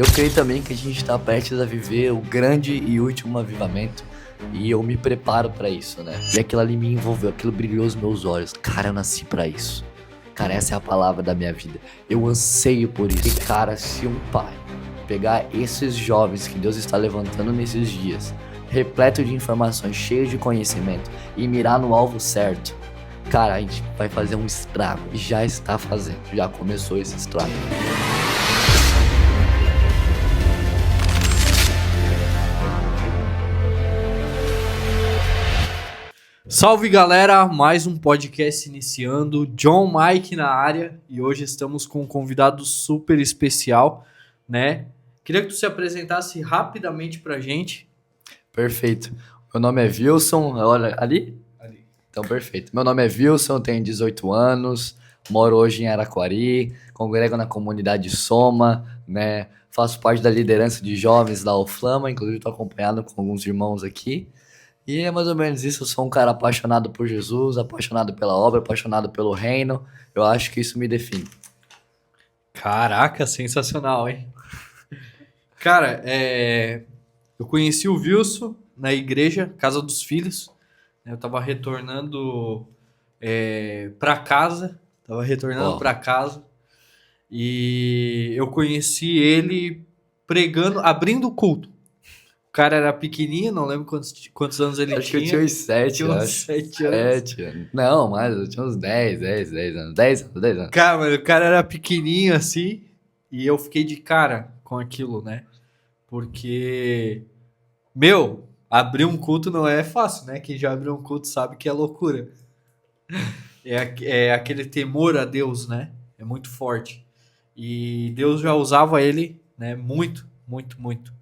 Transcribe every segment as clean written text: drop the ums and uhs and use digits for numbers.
Eu creio também que a gente está prestes a viver o grande e último avivamento. E eu me preparo para isso, né? E aquilo ali me envolveu, aquilo brilhou os meus olhos. Cara, eu nasci para isso. Cara, essa é a palavra da minha vida. Eu anseio por isso. E cara, se um pai pegar esses jovens que Deus está levantando nesses dias, repleto de informações, cheio de conhecimento, e mirar no alvo certo, cara, a gente vai fazer um estrago. E já está fazendo, já começou esse estrago. Salve galera, mais um podcast iniciando, John Mike na área e hoje estamos com um convidado super especial, né? Queria que tu se apresentasse rapidamente pra gente. Perfeito. Meu nome é Wilson, olha, ali? Ali. Então, perfeito. Meu nome é Wilson, tenho 18 anos, moro hoje em Araquari, congrego na comunidade Soma, né? Faço parte da liderança de jovens da Oflama, inclusive estou acompanhado com alguns irmãos aqui. E é mais ou menos isso, eu sou um cara apaixonado por Jesus, apaixonado pela obra, apaixonado pelo reino. Eu acho que isso me define. Caraca, sensacional, hein? Cara, eu conheci o Wilson na igreja, Casa dos Filhos. Eu tava retornando pra casa, Ó, e eu conheci ele pregando, abrindo o culto. O cara era pequenininho, não lembro quantos anos ele acho que eu tinha tinha. uns 7, Tinha uns acho. 7 anos. 7 anos. Não, mas eu tinha uns 10 anos. 10 anos, 10 anos. Cara, mas o cara era pequenininho assim. E eu fiquei de cara com aquilo, né? Porque, abrir um culto não é fácil, né? Quem já abriu um culto sabe que é loucura. É aquele temor a Deus, né? É muito forte. E Deus já usava ele, né? Muito, muito, muito.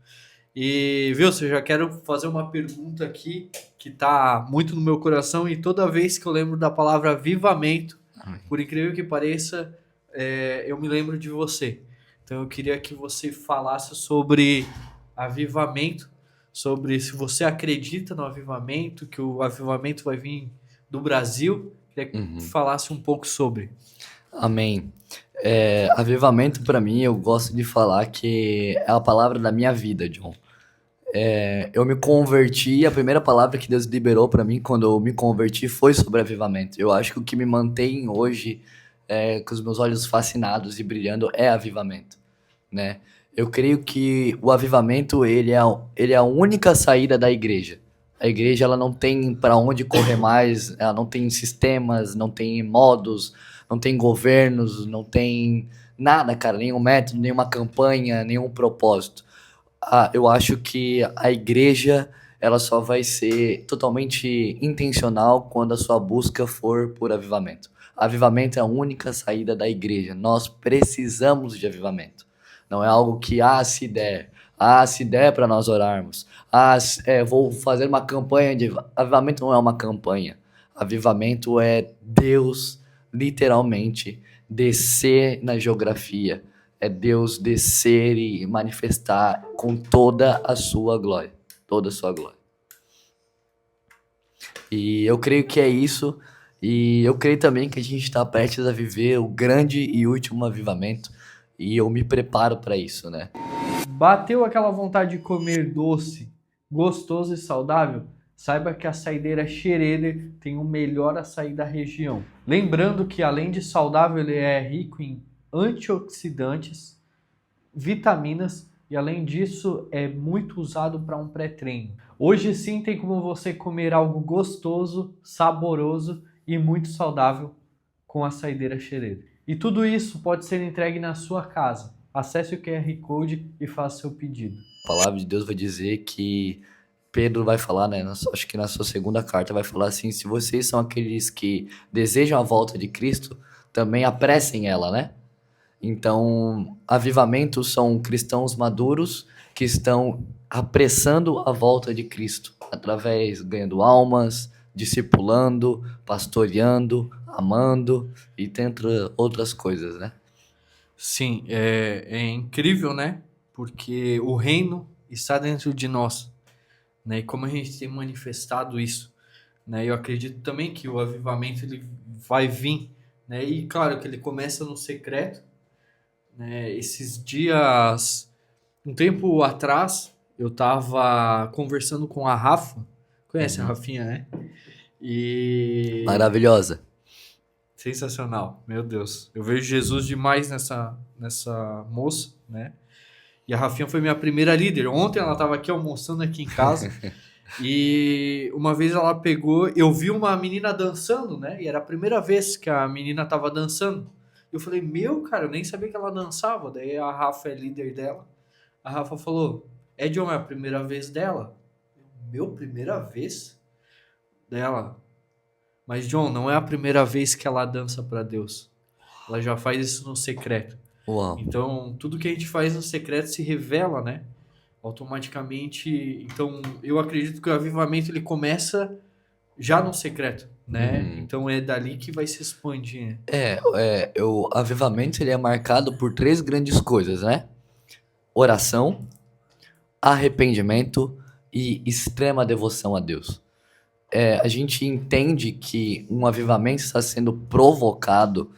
E, viu, eu já quero fazer uma pergunta aqui que tá muito no meu coração e toda vez que eu lembro da palavra avivamento, por incrível que pareça, eu me lembro de você. Então eu queria que você falasse sobre avivamento, sobre se você acredita no avivamento, que o avivamento vai vir do Brasil. Queria que falasse um pouco sobre. Amém. Avivamento pra mim, eu gosto de falar que é a palavra da minha vida, John. Eu me converti, a primeira palavra que Deus liberou pra mim quando eu me converti foi sobre avivamento. Eu acho que o que me mantém hoje com os meus olhos fascinados e brilhando é avivamento, né? Eu creio que o avivamento ele é a única saída da igreja. A igreja ela não tem para onde correr mais, ela não tem sistemas, não tem modos, não tem governos, não tem nada, cara, nenhum método, nenhuma campanha, nenhum propósito. Eu acho que a igreja ela só vai ser totalmente intencional quando a sua busca for por avivamento. Avivamento é a única saída da igreja. Nós precisamos de avivamento. Não é algo que, se der para nós orarmos. Vou fazer uma campanha de avivamento. Não é uma campanha. Avivamento é Deus, literalmente, descer na geografia. É Deus descer e manifestar com toda a sua glória. Toda a sua glória. E eu creio que é isso. E eu creio também que a gente está prestes a viver o grande e último avivamento. E eu me preparo para isso, né? Bateu aquela vontade de comer doce, gostoso e saudável? Saiba que a saideira Schroeder tem o melhor açaí da região. Lembrando que além de saudável, ele é rico em antioxidantes, vitaminas e além disso é muito usado para um pré-treino. Hoje sim tem como você comer algo gostoso, saboroso e muito saudável com a saideira Schroeder. E tudo isso pode ser entregue na sua casa. Acesse o QR Code e faça seu pedido. A palavra de Deus vai dizer que Pedro vai falar, né? Acho que na sua segunda carta vai falar assim: se vocês são aqueles que desejam a volta de Cristo, também apressem ela, né? Então, avivamentos são cristãos maduros que estão apressando a volta de Cristo, através ganhando almas, discipulando, pastoreando, amando e entre outras coisas, né? Sim, é incrível, né? Porque o reino está dentro de nós, né? E como a gente tem manifestado isso, né? Eu acredito também que o avivamento ele vai vir, né? E claro que ele começa no secreto, né? Esses dias Um tempo atrás, eu tava conversando com a Rafa. Conhece a Rafinha, né? E... Maravilhosa. Sensacional, meu Deus. Eu vejo Jesus demais nessa moça, né? E a Rafinha foi minha primeira líder. Ontem ela tava aqui almoçando aqui em casa. E uma vez ela pegou, eu vi uma menina dançando, né? E era a primeira vez que a menina tava dançando. Eu falei, meu, cara, eu nem sabia que ela dançava. Daí a Rafa é líder dela. A Rafa falou, John, é a primeira vez dela. Meu, primeira vez dela. Mas, John, não é a primeira vez que ela dança pra Deus. Ela já faz isso no secreto. Uau. Então, tudo que a gente faz no secreto se revela, né? Automaticamente. Então, eu acredito que o avivamento ele começa já no secreto, né? Então, é dali que vai se expandir. O avivamento ele é marcado por três grandes coisas, né? Oração, arrependimento e extrema devoção a Deus. A gente entende que um avivamento está sendo provocado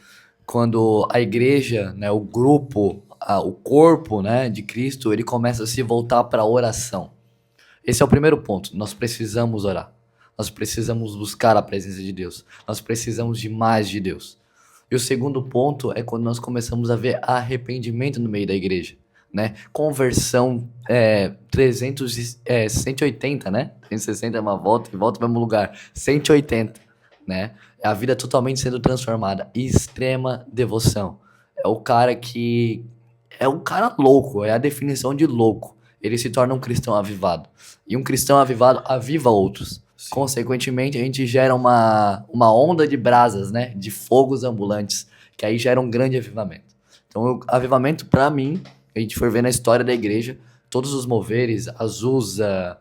quando a igreja, né, o grupo, o corpo, né, de Cristo, ele começa a se voltar para a oração. Esse é o primeiro ponto. Nós precisamos orar. Nós precisamos buscar a presença de Deus. Nós precisamos de mais de Deus. E o segundo ponto é quando nós começamos a ver arrependimento no meio da igreja, né? Conversão 180, né? 360 é uma volta e volta para o mesmo lugar. 180, né? É a vida totalmente sendo transformada. E extrema devoção. É o cara que... É um cara louco, é a definição de louco. Ele se torna um cristão avivado. E um cristão avivado aviva outros. Sim. Consequentemente, a gente gera uma onda de brasas, né? De fogos ambulantes, que aí gera um grande avivamento. Então, o avivamento, para mim, a gente for ver na história da igreja, todos os moveres, Azusa,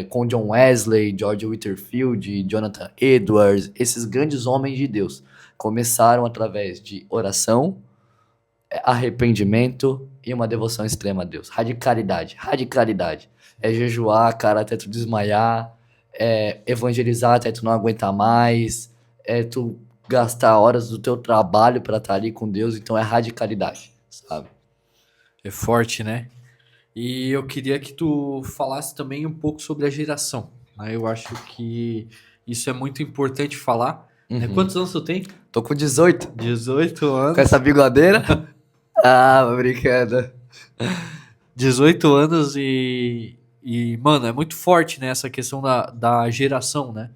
com John Wesley, George Whitefield, Jonathan Edwards, esses grandes homens de Deus, começaram através de oração, arrependimento e uma devoção extrema a Deus. Radicalidade. É jejuar, cara, até tu desmaiar, evangelizar até tu não aguentar mais, tu gastar horas do teu trabalho para estar ali com Deus, então é radicalidade, sabe? É forte, né? E eu queria que tu falasse também um pouco sobre a geração, né? Eu acho que isso é muito importante falar. Né? Quantos anos tu tem? Tô com 18. 18 anos. Com essa bigodeira? Brincando. 18 anos mano, é muito forte, né, essa questão da geração, né?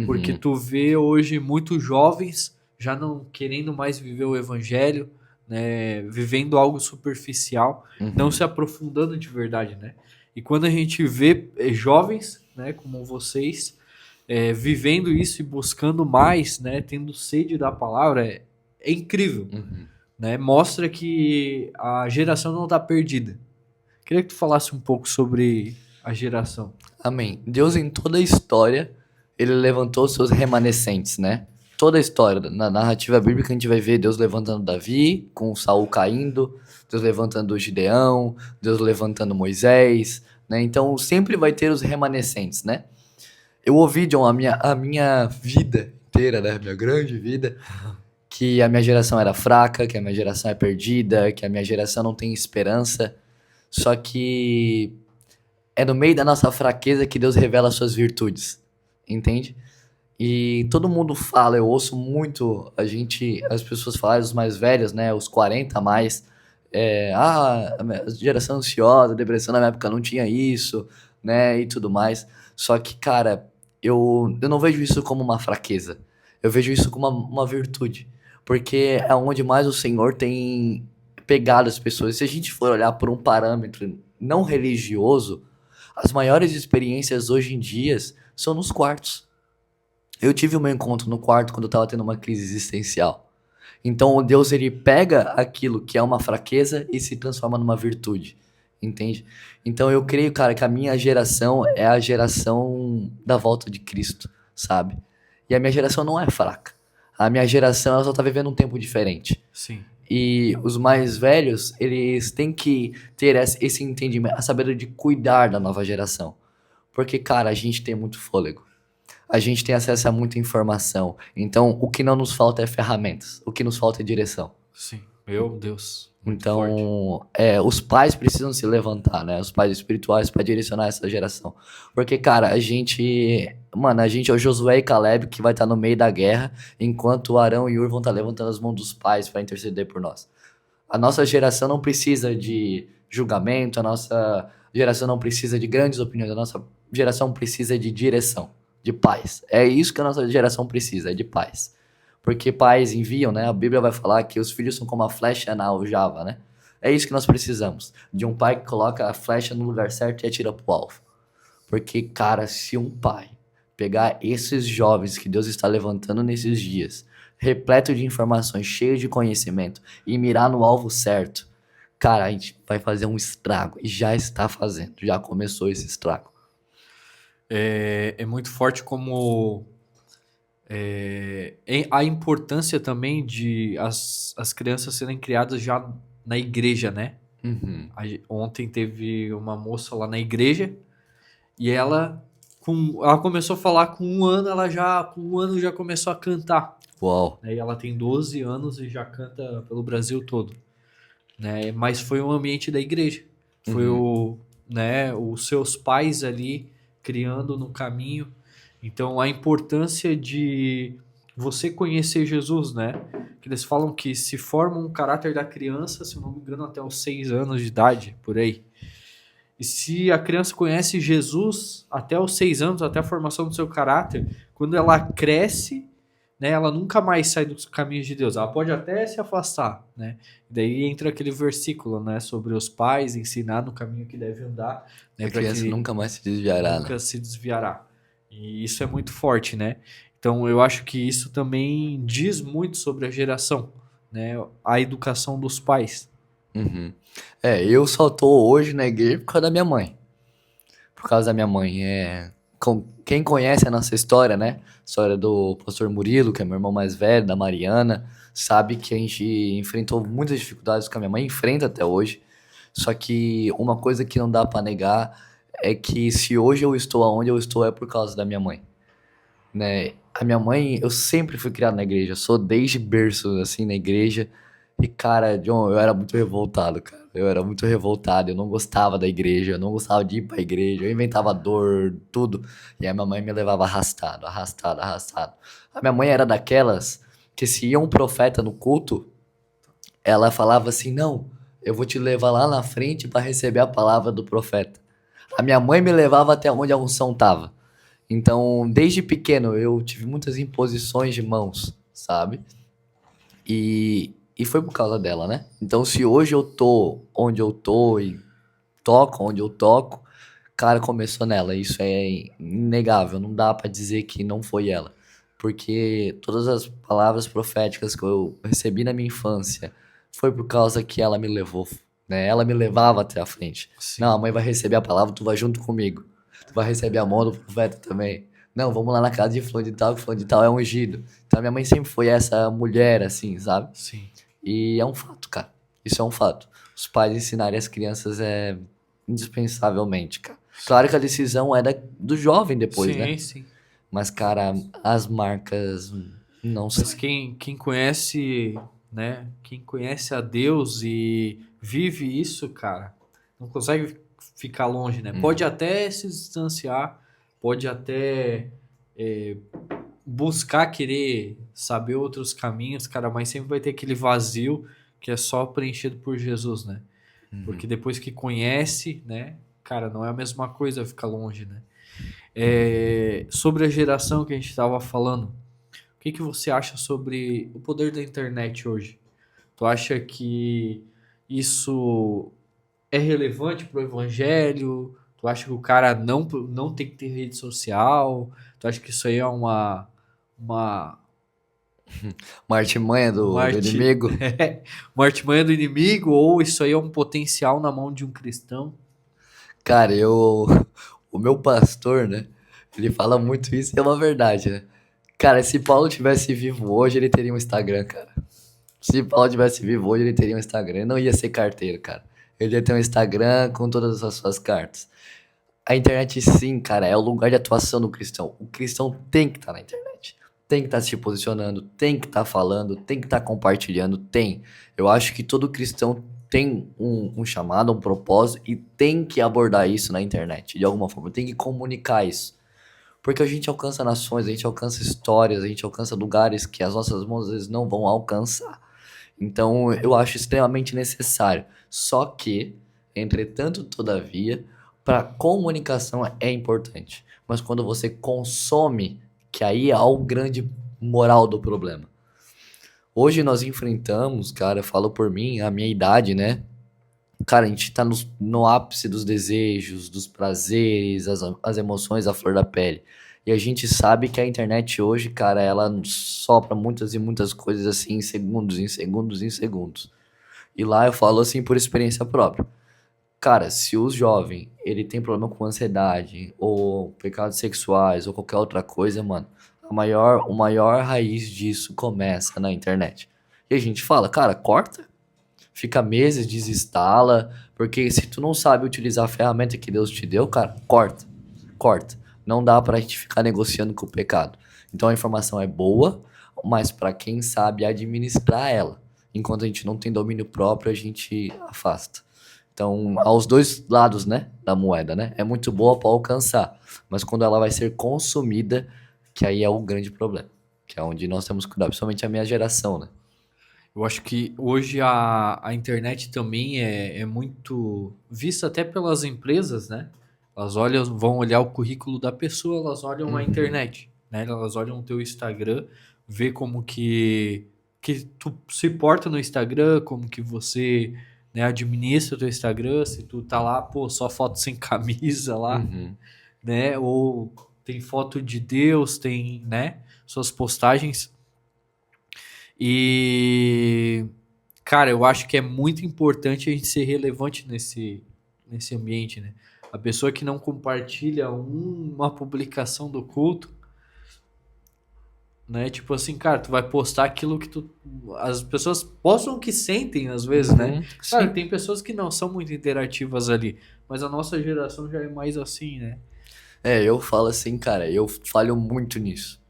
Porque tu vê hoje muitos jovens já não querendo mais viver o evangelho, né, vivendo algo superficial, não se aprofundando de verdade, né? E quando a gente vê jovens, né, como vocês, vivendo isso e buscando mais, né, tendo sede da palavra, é incrível, né? Mostra que a geração não está perdida. Queria que tu falasse um pouco sobre a geração. Amém. Deus em toda a história, ele levantou seus remanescentes, né? Toda a história, na narrativa bíblica a gente vai ver Deus levantando Davi, com Saul caindo, Deus levantando Gideão, Deus levantando Moisés, né? Então sempre vai ter os remanescentes, né? Eu ouvi, John, a minha vida inteira, né? Minha grande vida, que a minha geração era fraca, que a minha geração é perdida, que a minha geração não tem esperança. Só que é no meio da nossa fraqueza que Deus revela as suas virtudes, entende? E todo mundo fala, eu ouço muito as pessoas falarem, os mais velhos, né, os 40 a mais, a geração ansiosa, depressão na minha época não tinha isso, né, e tudo mais. Só que, cara, eu não vejo isso como uma fraqueza, eu vejo isso como uma virtude, porque é onde mais o Senhor tem pegado as pessoas. Se a gente for olhar por um parâmetro não religioso, as maiores experiências hoje em dia são nos quartos. Eu tive o meu encontro no quarto quando eu estava tendo uma crise existencial. Então, Deus, ele pega aquilo que é uma fraqueza e se transforma numa virtude, entende? Então, eu creio, cara, que a minha geração é a geração da volta de Cristo, sabe? E a minha geração não é fraca. A minha geração, ela só tá vivendo um tempo diferente. Sim. E os mais velhos, eles têm que ter esse entendimento, a sabedoria de cuidar da nova geração. Porque, cara, a gente tem muito fôlego. A gente tem acesso a muita informação. Então, o que não nos falta é ferramentas. O que nos falta é direção. Sim. Meu Deus. Forte. Então, os pais precisam se levantar, né? Os pais espirituais para direcionar essa geração. Porque, cara, a gente é o Josué e Caleb que vai estar no meio da guerra, enquanto o Arão e Ur vão estar levantando as mãos dos pais para interceder por nós. A nossa geração não precisa de julgamento, a nossa geração não precisa de grandes opiniões, a nossa geração precisa de direção, de paz. É isso que a nossa geração precisa, é de paz. Porque pais enviam, né? A Bíblia vai falar que os filhos são como a flecha na aljava, né? É isso que nós precisamos, de um pai que coloca a flecha no lugar certo e atira pro alvo. Porque, cara, se um pai pegar esses jovens que Deus está levantando nesses dias, repleto de informações, cheio de conhecimento, e mirar no alvo certo, cara, a gente vai fazer um estrago. E já está fazendo, já começou esse estrago. É muito forte como a importância também de as crianças serem criadas já na igreja, né? Uhum. Ontem teve uma moça lá na igreja e ela começou a falar com 1 ano, com 1 ano já começou a cantar. Uau. Né? E ela tem 12 anos e já canta pelo Brasil todo. Né? Mas foi um ambiente da igreja. Foi Uhum. os seus pais ali criando no caminho. Então a importância de você conhecer Jesus, né? Que eles falam que se forma um caráter da criança, se eu não me engano, até os 6 anos de idade, por aí. E se a criança conhece Jesus até os 6 anos, até a formação do seu caráter, quando ela cresce, né, ela nunca mais sai dos caminhos de Deus. Ela pode até se afastar, né? Daí entra aquele versículo, né, sobre os pais ensinar no caminho que deve andar, né, A para criança que nunca mais se desviará, né? nunca se desviará. E isso é muito forte, né? Então eu acho que isso também diz muito sobre a geração, né? A educação dos pais. Uhum. Eu só tô hoje na igreja por causa da minha mãe. Por causa da minha mãe. Quem conhece a nossa história, né? História do pastor Murilo, que é meu irmão mais velho, da Mariana, sabe que a gente enfrentou muitas dificuldades com a minha mãe, enfrenta até hoje. Só que uma coisa que não dá pra negar é que se hoje eu estou aonde eu estou é por causa da minha mãe, né? A minha mãe, eu sempre fui criado na igreja, eu sou desde berço, assim, na igreja. E, cara, John, eu era muito revoltado, cara. Eu era muito revoltado, eu não gostava da igreja, eu não gostava de ir pra igreja, eu inventava dor, tudo. E a minha mãe me levava arrastado, arrastado, arrastado. A minha mãe era daquelas que se ia um profeta no culto, ela falava assim: Não, eu vou te levar lá na frente para receber a palavra do profeta. A minha mãe me levava até onde a unção tava. Então, desde pequeno, eu tive muitas imposições de mãos, sabe? E foi por causa dela, né? Então, se hoje eu tô onde eu tô e toco onde eu toco, cara, começou nela. Isso é inegável. Não dá pra dizer que não foi ela. Porque todas as palavras proféticas que eu recebi na minha infância foi por causa que ela me levou, né? Ela me levava até a frente. Não, Sim. a mãe vai receber a palavra, tu vai junto comigo. Tu vai receber a mão do profeta também. Não, vamos lá na casa de fulano de tal, que fulano de tal é ungido. Então, minha mãe sempre foi essa mulher, assim, sabe? Sim. E é um fato, cara. Isso é um fato. Os pais ensinarem as crianças indispensavelmente, cara. Claro que a decisão é do jovem depois, né? Sim, sim. Mas, cara, as marcas não Mas saem. quem conhece, né? Quem conhece a Deus e vive isso, cara, não consegue ficar longe, né? Pode Uhum. até se distanciar, pode até é, buscar querer saber outros caminhos, cara, mas sempre vai ter aquele vazio que é só preenchido por Jesus, né? Porque Uhum. depois que conhece, né? Cara, não é a mesma coisa ficar longe, né? Sobre a geração que a gente estava falando, o que que você acha sobre o poder da internet hoje? Tu acha que isso é relevante para o evangelho? Tu acha que o cara não tem que ter rede social? Tu acha que isso aí é uma, Uma artimanha uma, do arti... inimigo. uma artimanha do inimigo? Ou isso aí é um potencial na mão de um cristão? Cara, o meu pastor, né? Ele fala muito isso e é uma verdade, né? Cara, se Paulo tivesse vivo hoje, ele teria um Instagram, cara. Se Paulo tivesse vivo hoje, ele teria um Instagram. Ele não ia ser carteiro, cara. Ele ia ter um Instagram com todas as suas cartas. A internet, sim, cara, é o lugar de atuação do cristão. O cristão tem que estar na internet. Tem que estar se posicionando, tem que estar falando, tem que estar compartilhando, tem. Eu acho que todo cristão tem um chamado, um propósito e tem que abordar isso na internet, de alguma forma. Tem que comunicar isso. Porque a gente alcança nações, a gente alcança histórias, a gente alcança lugares que as nossas mãos às vezes não vão alcançar. Então eu acho extremamente necessário. Só que, entretanto, todavia, para comunicação é importante. Mas quando você consome, que aí é o grande moral do problema. Hoje nós enfrentamos, cara, eu falo por mim, a minha idade, né? Cara, a gente tá no ápice dos desejos, dos prazeres, as emoções à flor da pele. E a gente sabe que a internet hoje, cara, ela sopra muitas e muitas coisas assim em segundos, em segundos, em segundos. E lá eu falo assim por experiência própria. Cara, se o jovem, ele tem problema com ansiedade, ou pecados sexuais, ou qualquer outra coisa, mano, o maior raiz disso começa na internet. E a gente fala, cara, corta, fica meses, desinstala, porque se tu não sabe utilizar a ferramenta que Deus te deu, cara, corta, corta. Não dá pra gente ficar negociando com o pecado. Então a informação é boa, mas pra quem sabe administrar ela. Enquanto a gente não tem domínio próprio, a gente afasta. Então, aos dois lados, né, da moeda, né? É muito boa para alcançar, mas quando ela vai ser consumida, que aí é o grande problema, que é onde nós temos que cuidar, principalmente a minha geração, né? Eu acho que hoje a internet também é muito vista até pelas empresas, né? Elas olham, vão olhar o currículo da pessoa, elas olham a internet, né? Elas olham o teu Instagram, vê como que tu se porta no Instagram, como que você, né, administra o teu Instagram, se tu tá lá, pô, só foto sem camisa lá, Uhum. né? Ou tem foto de Deus, tem, né, suas postagens. E, cara, eu acho que é muito importante a gente ser relevante nesse ambiente, né? A pessoa que não compartilha uma publicação do culto, né? Tipo assim, cara, tu vai postar aquilo que tu. As pessoas postam o que sentem, às vezes, né? Claro, Sim. tem pessoas que não são muito interativas ali, mas a nossa geração já é mais assim, né? É, eu falo assim, cara, eu falho muito nisso.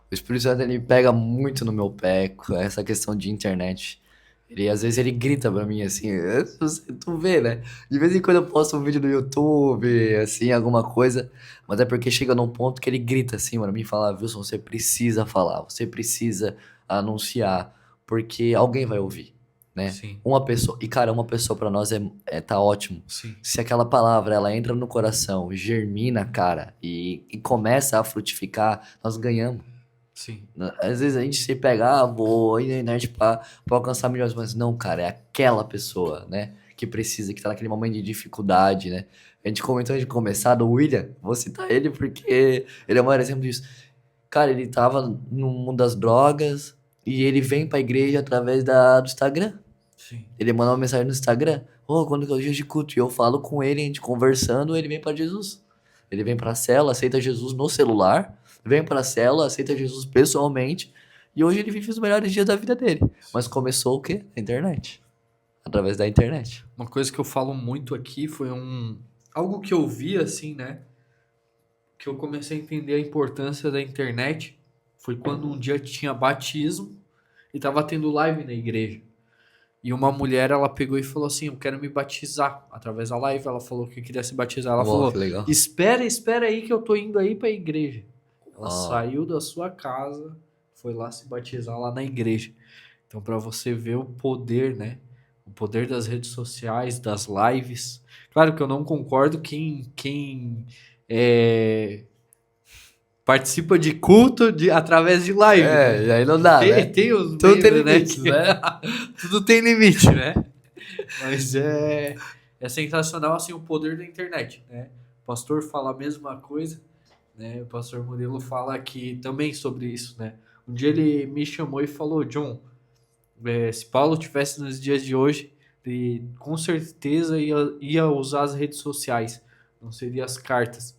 O Espírito Santo, ele pega muito no meu pé com essa questão de internet. Ele, às vezes, ele grita pra mim, assim, tu vê, né? De vez em quando eu posto um vídeo no YouTube, assim, alguma coisa, mas é porque chega num ponto que ele grita, assim, pra mim, e fala, Wilson, você precisa falar, você precisa anunciar, porque alguém vai ouvir, né? Sim, Uma pessoa, e cara, uma pessoa pra nós tá ótimo. sim, Se aquela palavra, ela entra no coração, germina, cara, e começa a frutificar, nós ganhamos. sim, Às vezes a gente se pega, vou ir na internet pra alcançar milhões, mas não, cara, é aquela pessoa, né, que precisa, que tá naquele momento de dificuldade, né. A gente comentou antes de começar do William, vou citar ele porque ele é o maior exemplo disso. Cara, ele tava no mundo das drogas e ele vem pra igreja através do Instagram. sim. Ele manda uma mensagem no Instagram, ô, quando que é o dia de culto? E eu falo com ele, a gente conversando, ele vem pra Jesus. Ele vem pra cela, aceita Jesus no celular, vem pra cela, aceita Jesus pessoalmente, e hoje ele vive os melhores dias da vida dele. Mas começou o quê? Na internet. Através da internet. Uma coisa que eu falo muito aqui foi algo que eu vi assim, né? Que eu comecei a entender a importância da internet foi quando um dia tinha batismo e tava tendo live na igreja. E uma mulher, ela pegou e falou assim: Eu quero me batizar. Através da live, ela falou que queria se batizar. Ela Uau, falou: que legal. espera aí que eu tô indo aí pra igreja. Ela Uau. saiu da sua casa, foi lá se batizar lá na igreja. Então, para você ver o poder, né? O poder das redes sociais, das lives. Claro que eu não concordo quem é, participa de culto através de live, É, né? e aí não dá, né? Tem os Tudo tem memes, né? limites, né? Tudo tem limite, né? Mas é sensacional assim o poder da internet, né? O pastor fala a mesma coisa, né? O pastor Murilo fala aqui também sobre isso, né? Um dia ele me chamou e falou: John, se Paulo tivesse nos dias de hoje, ele com certeza ia usar as redes sociais, não seria as cartas,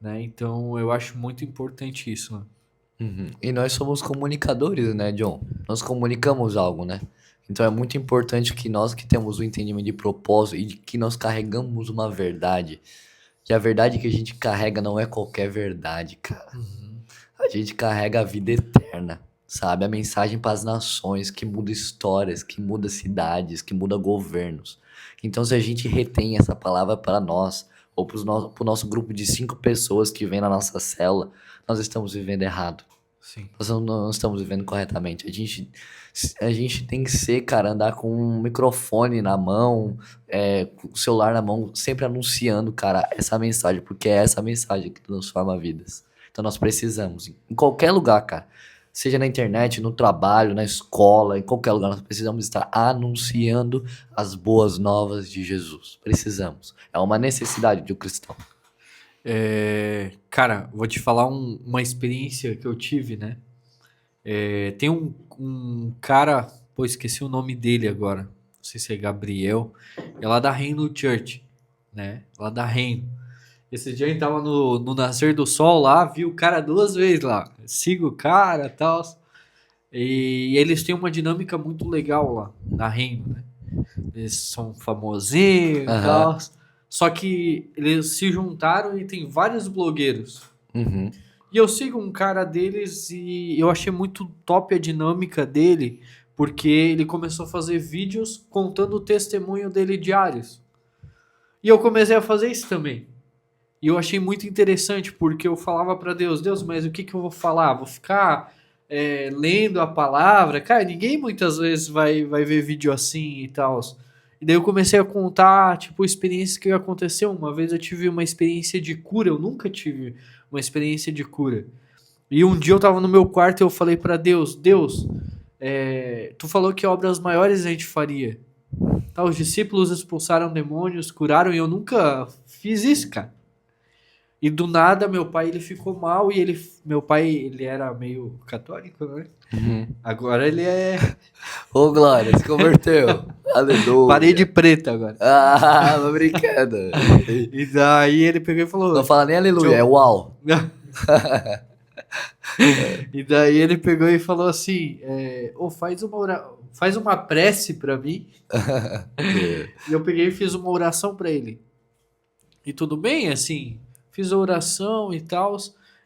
né? Então eu acho muito importante isso, né? Uhum. E nós somos comunicadores, né, John? Nós comunicamos algo, né? Então é muito importante que nós que temos o entendimento de propósito e de que nós carregamos uma verdade. Que a verdade que a gente carrega não é qualquer verdade, cara. Uhum. A gente carrega a vida eterna. sabe? A mensagem para as nações, que muda histórias, que muda cidades, que muda governos. Então, se a gente retém essa palavra para nós, ou para o nosso grupo de 5 pessoas que vem na nossa célula, nós estamos vivendo errado. Sim. Nós não estamos vivendo corretamente. A gente tem que ser, cara, andar com um microfone na mão, com o celular na mão, sempre anunciando, cara, essa mensagem, porque é essa mensagem que transforma vidas. Então nós precisamos, em qualquer lugar, cara, seja na internet, no trabalho, na escola, em qualquer lugar, nós precisamos estar anunciando as boas novas de Jesus. Precisamos. É uma necessidade de um cristão. Cara, vou te falar uma experiência que eu tive, né? Tem um cara, pô, esqueci o nome dele agora. Não sei se é Gabriel. É lá da Reino Church, né? Lá da Reino. Esse dia a gente tava no nascer do sol lá, vi o cara 2 vezes lá. Sigo o cara e tal. E eles têm uma dinâmica muito legal lá, na Reino, né? Eles são famosinhos e Aham. tal. Só que eles se juntaram e tem vários blogueiros. Uhum. E eu sigo um cara deles e eu achei muito top a dinâmica dele, porque ele começou a fazer vídeos contando o testemunho dele diários. E eu comecei a fazer isso também. E eu achei muito interessante, porque eu falava pra Deus, Deus, mas o que que eu vou falar? Vou ficar lendo a palavra? Cara, ninguém muitas vezes vai ver vídeo assim e tal. E daí eu comecei a contar, tipo, experiências que aconteceu. Uma vez eu tive uma experiência de cura, eu nunca tive uma experiência de cura. E um dia eu tava no meu quarto e eu falei pra Deus, Deus, tu falou que obras maiores a gente faria. Tá, os discípulos expulsaram demônios, curaram, e eu nunca fiz isso, cara. E do nada meu pai ele ficou mal e meu pai ele era meio católico, né? Uhum. Agora ele é Ô, Glória, se converteu. Aleluia. parede preta agora. Ah, tô brincando. E daí ele pegou e falou, Não fala nem aleluia, é Joe. uau. E daí ele pegou e falou assim, faz uma prece pra mim. E eu peguei e fiz uma oração pra ele. E tudo bem, assim, fiz a oração e tal.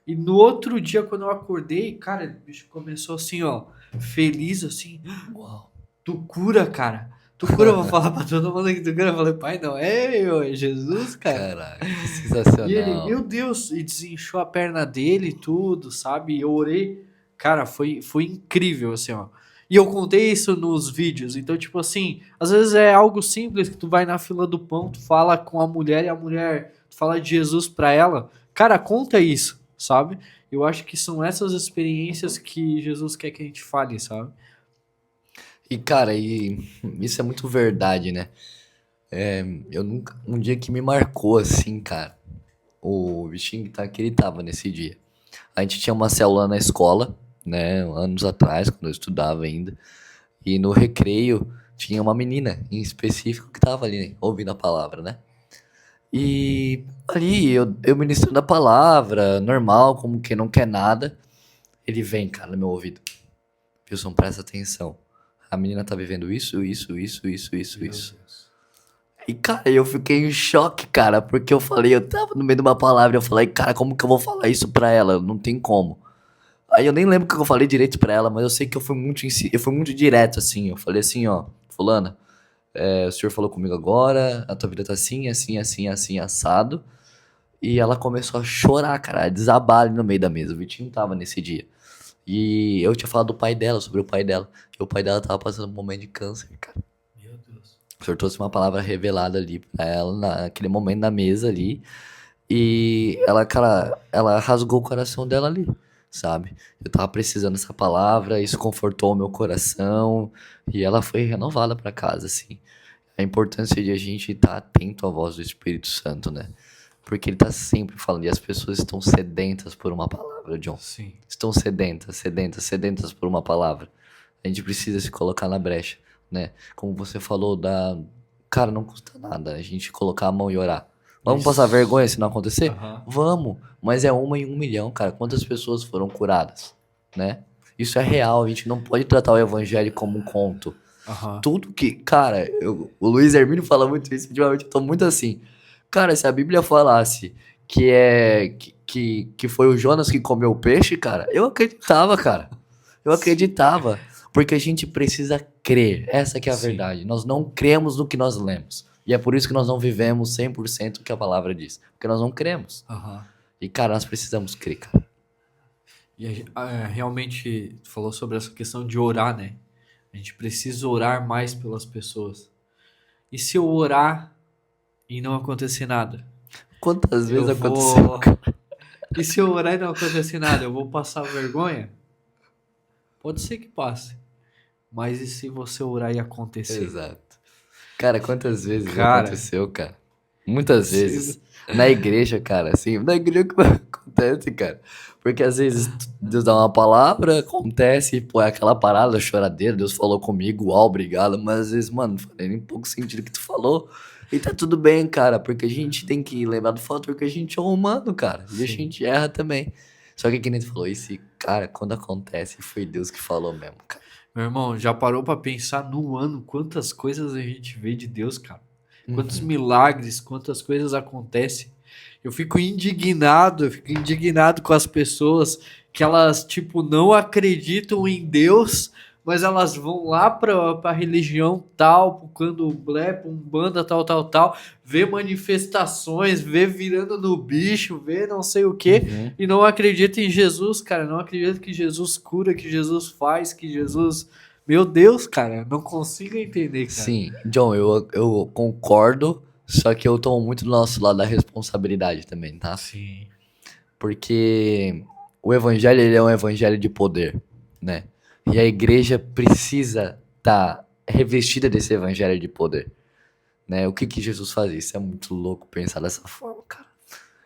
E no outro dia, quando eu acordei, cara, o bicho começou assim, ó, feliz, assim, Uau. tu cura, cara. Tu cura, eu vou falar pra todo mundo que tu cura. Eu falei, pai, não é eu, é Jesus, cara. Caraca, que E ele, sensacional. meu Deus, e desinchou a perna dele e tudo, sabe? E eu orei. Cara, foi incrível, assim, ó. E eu contei isso nos vídeos. Então, tipo assim, às vezes é algo simples que tu vai na fila do pão, tu fala com a mulher e a mulher, tu fala de Jesus pra ela. Cara, conta isso, sabe? Eu acho que são essas experiências que Jesus quer que a gente fale, sabe? E, cara, isso é muito verdade, né? Eu nunca. Um dia que me marcou assim, cara. O bichinho que ele tava nesse dia. A gente tinha uma célula na escola, né? Anos atrás, quando eu estudava ainda. E no recreio tinha uma menina em específico que tava ali, né, ouvindo a palavra, né? E ali eu ministrando a palavra, normal, como que não quer nada. Ele vem, cara, no meu ouvido. Wilson, presta atenção. A menina tá vivendo isso, isso, isso, isso, isso, isso. E, cara, eu fiquei em choque, cara, porque eu tava no meio de uma palavra e eu falei, cara, como que eu vou falar isso pra ela? Não tem como. Aí eu nem lembro o que eu falei direito pra ela, mas eu sei que eu fui muito direto, assim. Eu falei assim, ó, fulana, o senhor falou comigo agora, a tua vida tá assim, assim, assim, assim, assado. E ela começou a chorar, cara, a desabar ali no meio da mesa. O Vitinho tava nesse dia. E eu tinha falado do pai dela, sobre o pai dela. E o pai dela tava passando um momento de câncer, cara. Meu Deus. O senhor trouxe uma palavra revelada ali pra ela, naquele momento na mesa ali. E ela, cara, ela rasgou o coração dela ali, sabe? Eu tava precisando dessa palavra, isso confortou o meu coração. E ela foi renovada pra casa, assim. A importância de a gente estar atento à voz do Espírito Santo, né? Porque ele tá sempre falando, e as pessoas estão sedentas por uma palavra, John. Sim. Estão sedentas, sedentas, sedentas por uma palavra. A gente precisa se colocar na brecha, né? Como você falou Cara, não custa nada a gente colocar a mão e orar. Vamos Isso. passar vergonha se não acontecer? Aham. Vamos, mas é 1 em 1 milhão, cara. Quantas pessoas foram curadas, né? Isso é real, a gente não pode tratar o evangelho como um conto. Aham. Tudo que, cara, o Luiz Hermínio fala muito isso, ultimamente eu tô muito assim. Cara, se a Bíblia falasse que foi o Jonas que comeu o peixe, cara, eu acreditava, cara. Eu acreditava. Porque a gente precisa crer. Essa que é a Sim. verdade. Nós não cremos no que nós lemos. E é por isso que nós não vivemos 100% o que a palavra diz. Porque nós não cremos. Aham. E, cara, nós precisamos crer, cara. E realmente, tu falou sobre essa questão de orar, né? A gente precisa orar mais pelas pessoas. E se eu orar e não acontecer nada? Quantas vezes Eu aconteceu? vou. E se eu orar e não acontecer nada, eu vou passar vergonha? Pode ser que passe. Mas e se você orar e acontecer? Exato. Cara, quantas vezes Cara, aconteceu, cara? Muitas se- vezes. Na igreja, cara, assim, na igreja que acontece, cara. Porque às vezes Deus dá uma palavra, acontece, pô, é aquela parada, choradeira, Deus falou comigo, uau, obrigado. Mas às vezes, mano, não falei nem pouco sentido o que tu falou. E tá tudo bem, cara, porque a gente tem que lembrar do fator que a gente é humano, cara. E a Sim. gente erra também. Só que nem tu falou, esse, cara, quando acontece, foi Deus que falou mesmo, cara. Meu irmão, já parou pra pensar no ano quantas coisas a gente vê de Deus, cara? Quantos milagres, quantas coisas acontecem. Eu fico indignado com as pessoas que elas, tipo, não acreditam em Deus, mas elas vão lá pra religião tal, pro candomblé, pra umbanda, tal, vê manifestações, vê virando no bicho, vê não sei o quê, Uhum. e não acredita em Jesus, cara. Não acredita que Jesus cura, que Jesus faz, que Jesus. Meu Deus, cara, não consigo entender, cara. Sim, John, eu concordo, só que eu tomo muito do nosso lado da responsabilidade também, tá? Sim. Porque o evangelho, ele é um evangelho de poder, né? E a igreja precisa estar revestida desse evangelho de poder, né? O que que Jesus fazia? Isso é muito louco pensar dessa forma, cara.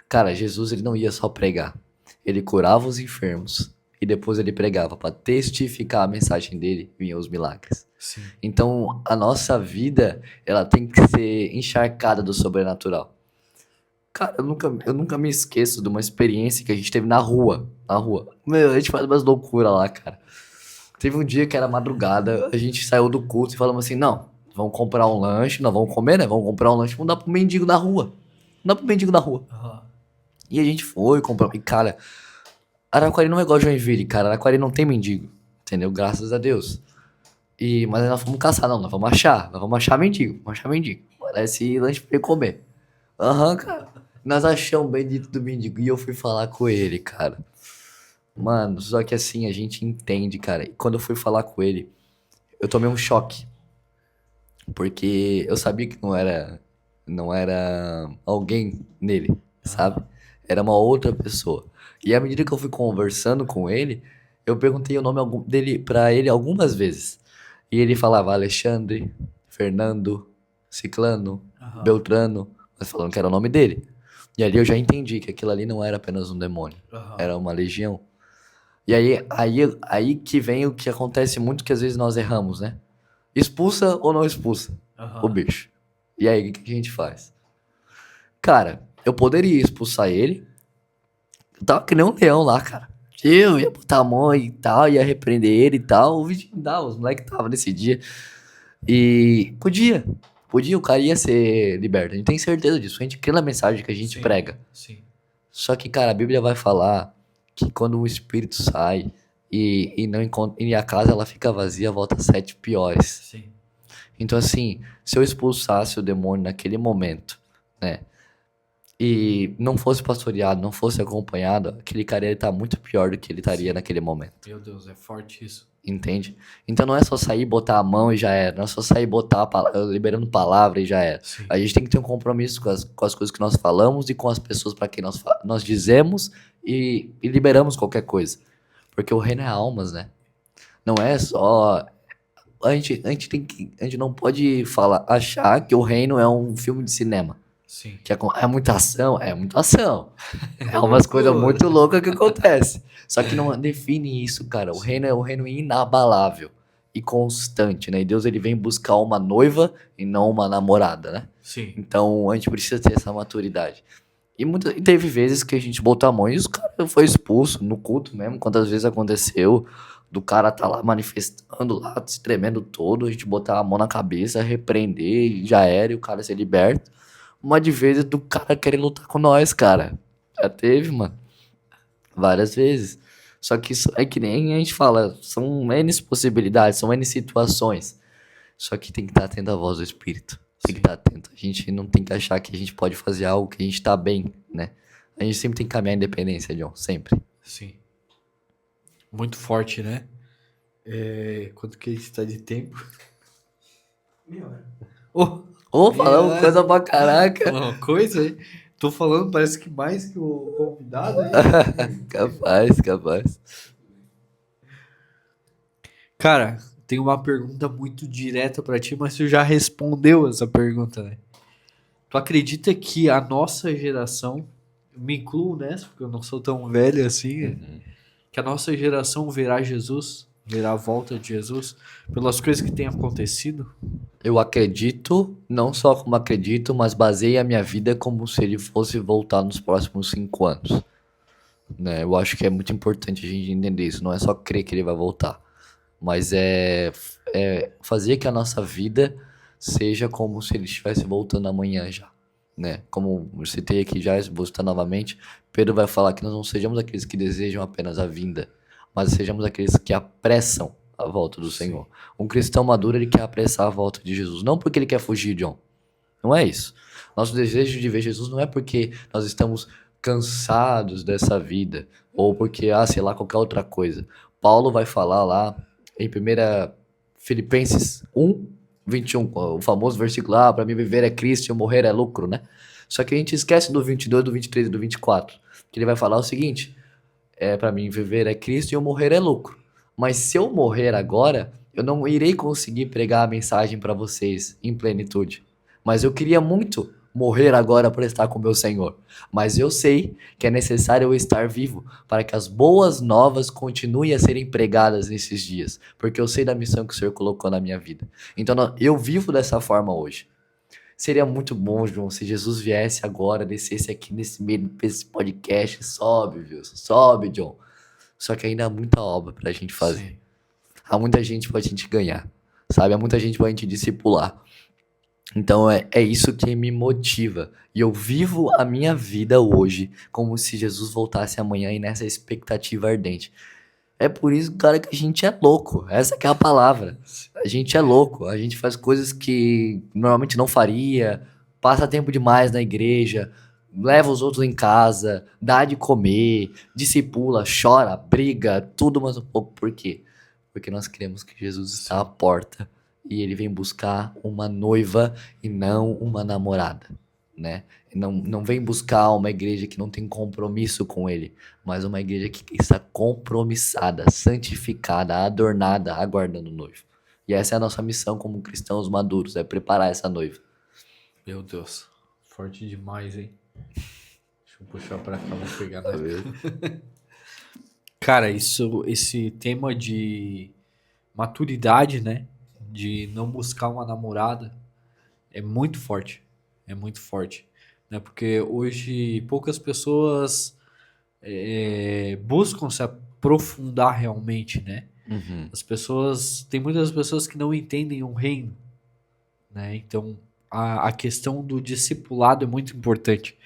Cara, Jesus, ele não ia só pregar. Ele curava os enfermos e depois ele pregava para testificar a mensagem dele, vinham os milagres. Sim. Então, a nossa vida, ela tem que ser encharcada do sobrenatural. Cara, eu nunca me esqueço de uma experiência que a gente teve na rua. Na rua. Meu, a gente faz umas loucuras lá, cara. Teve um dia que era madrugada, a gente saiu do culto e falamos assim, não, vamos comprar um lanche, nós vamos comer, né? Vamos comprar um lanche, vamos dar pro mendigo na rua. Não dá pro mendigo na rua. Aham. E a gente foi, comprou. E, cara, Araquari não é igual Joinville, cara. Araquari não tem mendigo. Entendeu? Graças a Deus. Mas nós fomos caçar, não. Nós vamos achar. Nós vamos achar mendigo. Vamos achar mendigo. Parece lanche pra ele comer. Aham, cara. Nós achamos o bendito do mendigo. E eu fui falar com ele, cara. Mano, só que assim, a gente entende, cara. E quando eu fui falar com ele, eu tomei um choque. Porque eu sabia que não era alguém nele, sabe? Era uma outra pessoa. E à medida que eu fui conversando com ele, eu perguntei o nome dele pra ele algumas vezes. E ele falava Alexandre, Fernando, Ciclano, Aham. Beltrano, mas falando que era o nome dele. E ali eu já entendi que aquilo ali não era apenas um demônio, Aham. era uma legião. E aí que vem o que acontece muito que às vezes nós erramos, né? Expulsa ou não expulsa Aham. o bicho. E aí, o que a gente faz? Cara, eu poderia expulsar ele. Eu tava que nem um leão lá, cara. Eu ia botar a mão e tal, ia repreender ele e tal. O vídeo dá, os moleques tava nesse dia. E podia, o cara ia ser liberto. A gente tem certeza disso. A gente crê na mensagem que a gente Sim. prega. Sim. Só que, cara, a Bíblia vai falar que quando o espírito sai e não encontra, e a casa ela fica vazia, volta 7 piores. Sim. Então, assim, se eu expulsasse o demônio naquele momento, né? E não fosse pastoreado, não fosse acompanhado, aquele cara ia estar muito pior do que ele estaria naquele momento. Meu Deus, é forte isso. Entende? Então não é só sair, botar a mão e já era. Não é só sair, botar liberando palavra e já era. Sim. A gente tem que ter um compromisso com as coisas que nós falamos e com as pessoas para quem nós dizemos e liberamos qualquer coisa. Porque o reino é almas, né? Não é só. A gente não pode achar que o reino é um filme de cinema. Sim. Que é muita ação, é muita ação. É umas coisas muito loucas que acontecem. Só que não define isso, cara. O reino é um reino inabalável e constante, né? E Deus, ele vem buscar uma noiva e não uma namorada, né? Sim. Então, a gente precisa ter essa maturidade. E teve vezes que a gente botou a mão e os caras foi expulso no culto mesmo. Quantas vezes aconteceu do cara tá lá manifestando lá, se tremendo todo, a gente botar a mão na cabeça, repreender e já era, e o cara ser liberto. Uma de vezes do cara querer lutar com nós, cara. Já teve, mano. Várias vezes. Só que isso é que nem a gente fala, são N possibilidades, são N situações. Só que tem que estar atento à voz do Espírito. Tem que Sim, estar atento. A gente não tem que achar que a gente pode fazer algo que a gente tá bem, né? A gente sempre tem que caminhar a independência, John. Sempre. sim. Muito forte, né? Quanto que a gente tá de tempo? Meia hora. Oh, Ô, falamos minha- coisa pra caraca. Uma coisa, hein? Tô falando, parece que mais que o convidado, hein? Capaz, capaz. Cara, tem uma pergunta muito direta pra ti, mas tu já respondeu essa pergunta, né? Tu acredita que a nossa geração, eu me incluo nessa, porque eu não sou tão velho assim, que a nossa geração verá Jesus, verá a volta de Jesus, pelas coisas que têm acontecido? Eu acredito, não só como acredito, mas baseei a minha vida como se ele fosse voltar nos próximos 5 anos. Né? Eu acho que é muito importante a gente entender isso. Não é só crer que ele vai voltar, mas é fazer que a nossa vida seja como se ele estivesse voltando amanhã já. Né? Como eu citei aqui já, vou citar novamente, Pedro vai falar que nós não sejamos aqueles que desejam apenas a vinda, mas sejamos aqueles que apressam a volta do Senhor. Um cristão maduro, ele quer apressar a volta de Jesus, não porque ele quer fugir, John. Não é isso. Nosso desejo de ver Jesus não é porque nós estamos cansados dessa vida, ou porque, sei lá, qualquer outra coisa. Paulo vai falar lá em 1 Filipenses 1:21, o famoso versículo, para mim viver é Cristo e eu morrer é lucro, né? Só que a gente esquece do 22, do 23 e do 24, que ele vai falar o seguinte, para mim viver é Cristo e eu morrer é lucro. Mas se eu morrer agora, eu não irei conseguir pregar a mensagem para vocês em plenitude. Mas eu queria muito morrer agora para estar com meu Senhor. Mas eu sei que é necessário eu estar vivo para que as boas novas continuem a serem pregadas nesses dias, porque eu sei da missão que o Senhor colocou na minha vida. Então eu vivo dessa forma hoje. Seria muito bom, João, se Jesus viesse agora, descesse aqui nesse meio desse podcast, sobe, viu? Sobe, John. Só que ainda há muita obra pra gente fazer. Sim. Há muita gente pra gente ganhar, sabe? Há muita gente pra gente discipular. Então é isso que me motiva. E eu vivo a minha vida hoje como se Jesus voltasse amanhã e nessa expectativa ardente. É por isso, cara, que a gente é louco. Essa que é a palavra. A gente é louco. A gente faz coisas que normalmente não faria, passa tempo demais na igreja, leva os outros em casa, dá de comer, discipula, chora, briga, tudo mais um pouco. Por quê? Porque nós cremos que Jesus está à porta e ele vem buscar uma noiva e não uma namorada, né? Não vem buscar uma igreja que não tem compromisso com ele, mas uma igreja que está compromissada, santificada, adornada, aguardando o noivo. E essa é a nossa missão como cristãos maduros, é preparar essa noiva. Meu Deus, forte demais, hein? Deixa eu puxar pra cá, vou pegar na... Cara, esse tema de maturidade, né? De não buscar uma namorada é muito forte. É muito forte. Né? Porque hoje poucas pessoas buscam se aprofundar realmente, né? Uhum. Tem muitas pessoas que não entendem o reino, né? Então a questão do discipulado é muito importante.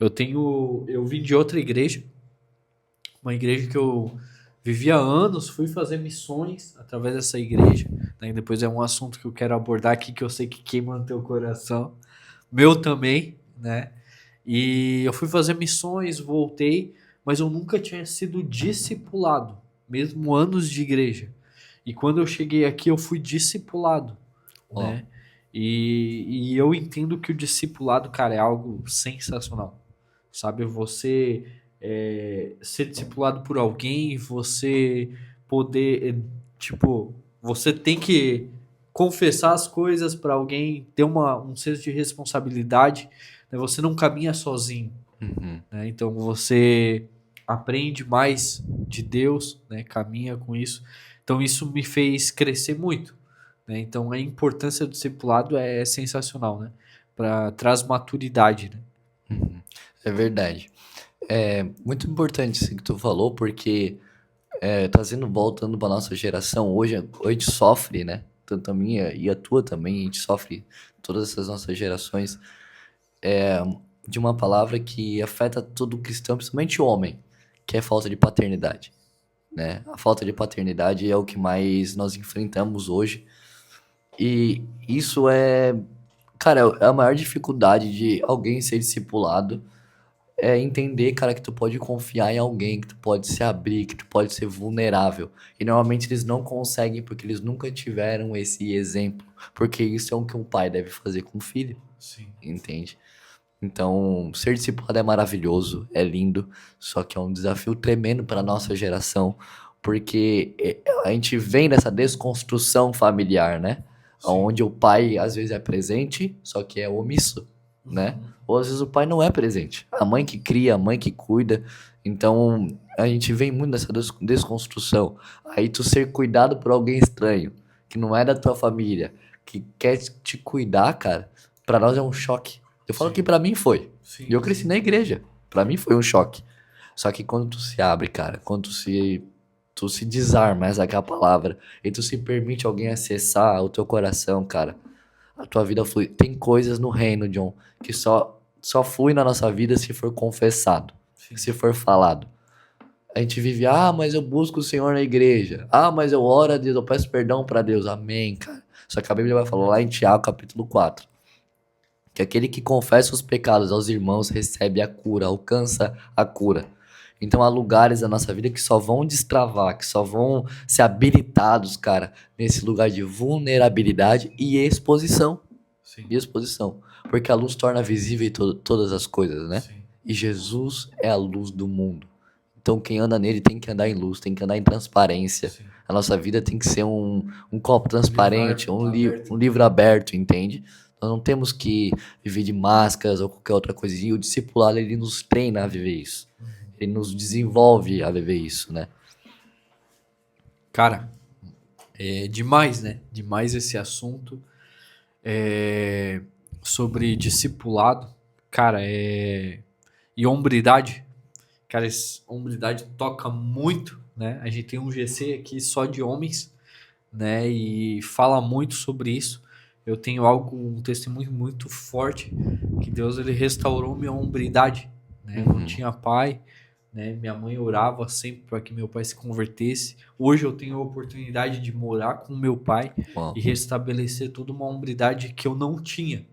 Eu vim de outra igreja, uma igreja que eu vivi há anos, fui fazer missões através dessa igreja, né? E depois é um assunto que eu quero abordar aqui que eu sei que queima no teu coração, meu também, né? E eu fui fazer missões, voltei, mas eu nunca tinha sido discipulado, mesmo anos de igreja. E quando eu cheguei aqui, eu fui discipulado, Ó, né? E eu entendo que o discipulado, cara, é algo sensacional. Sabe, você ser discipulado por alguém, você poder, tipo, você tem que confessar as coisas para alguém, ter um senso de responsabilidade, né? Você não caminha sozinho, uhum. né? Então você aprende mais de Deus, né? Caminha com isso. Então isso me fez crescer muito, né? Então a importância do discipulado é sensacional, né? Traz maturidade, né? É verdade. É muito importante isso que tu falou, porque trazendo, voltando para nossa geração, hoje a gente sofre, né? Tanto a minha e a tua também, a gente sofre, todas essas nossas gerações, de uma palavra que afeta todo cristão, principalmente o homem, que é falta de paternidade, né? A falta de paternidade é o que mais nós enfrentamos hoje. E isso é, cara, é a maior dificuldade de alguém ser discipulado. É entender, cara, que tu pode confiar em alguém, que tu pode se abrir, que tu pode ser vulnerável. E normalmente eles não conseguem porque eles nunca tiveram esse exemplo. Porque isso é o que um pai deve fazer com o filho, Sim. entende? Então, ser discipulado é maravilhoso, é lindo, só que é um desafio tremendo para nossa geração, porque a gente vem dessa desconstrução familiar, né? Sim. Onde o pai às vezes é presente, só que é omisso, né? Uhum. Ou às vezes o pai não é presente. A mãe que cria, a mãe que cuida. Então, a gente vem muito dessa desconstrução. Aí tu ser cuidado por alguém estranho, que não é da tua família, que quer te cuidar, cara, pra nós é um choque. Eu falo Sim. que pra mim foi. Sim, E eu cresci sim. na igreja. Pra mim foi um choque. Só que quando tu se abre, cara, quando tu se desarma, essa que é a palavra, e tu se permite alguém acessar o teu coração, cara, a tua vida flui. Tem coisas no reino, John, que só flui na nossa vida se for confessado, Sim. se for falado. A gente vive, mas eu busco o Senhor na igreja. Mas eu oro a Deus, eu peço perdão pra Deus. Amém, cara. Só que a Bíblia vai falar lá em Tiago, capítulo 4, que aquele que confessa os pecados aos irmãos recebe a cura, alcança a cura. Então há lugares da nossa vida que só vão destravar, que só vão ser habilitados, cara, nesse lugar de vulnerabilidade e exposição. Sim. E exposição. Porque a luz torna visível todas as coisas, né? Sim. E Jesus é a luz do mundo. Então quem anda nele tem que andar em luz, tem que andar em transparência. Sim. A nossa vida tem que ser um copo transparente, Aberto. um livro aberto, entende? Nós não temos que viver de máscaras ou qualquer outra coisa. E o discipulado, ele nos treina a viver isso. Ele nos desenvolve a viver isso, né? Cara, é demais, né? Demais esse assunto. Sobre discipulado. Cara, e hombridade. Cara, hombridade toca muito, né? A gente tem um GC aqui só de homens, né? E fala muito sobre isso. Eu tenho um testemunho muito forte que Deus ele restaurou minha hombridade, né? Eu não tinha pai, né? Minha mãe orava sempre para que meu pai se convertesse. Hoje eu tenho a oportunidade de morar com meu pai Bom, e restabelecer toda uma hombridade que eu não tinha.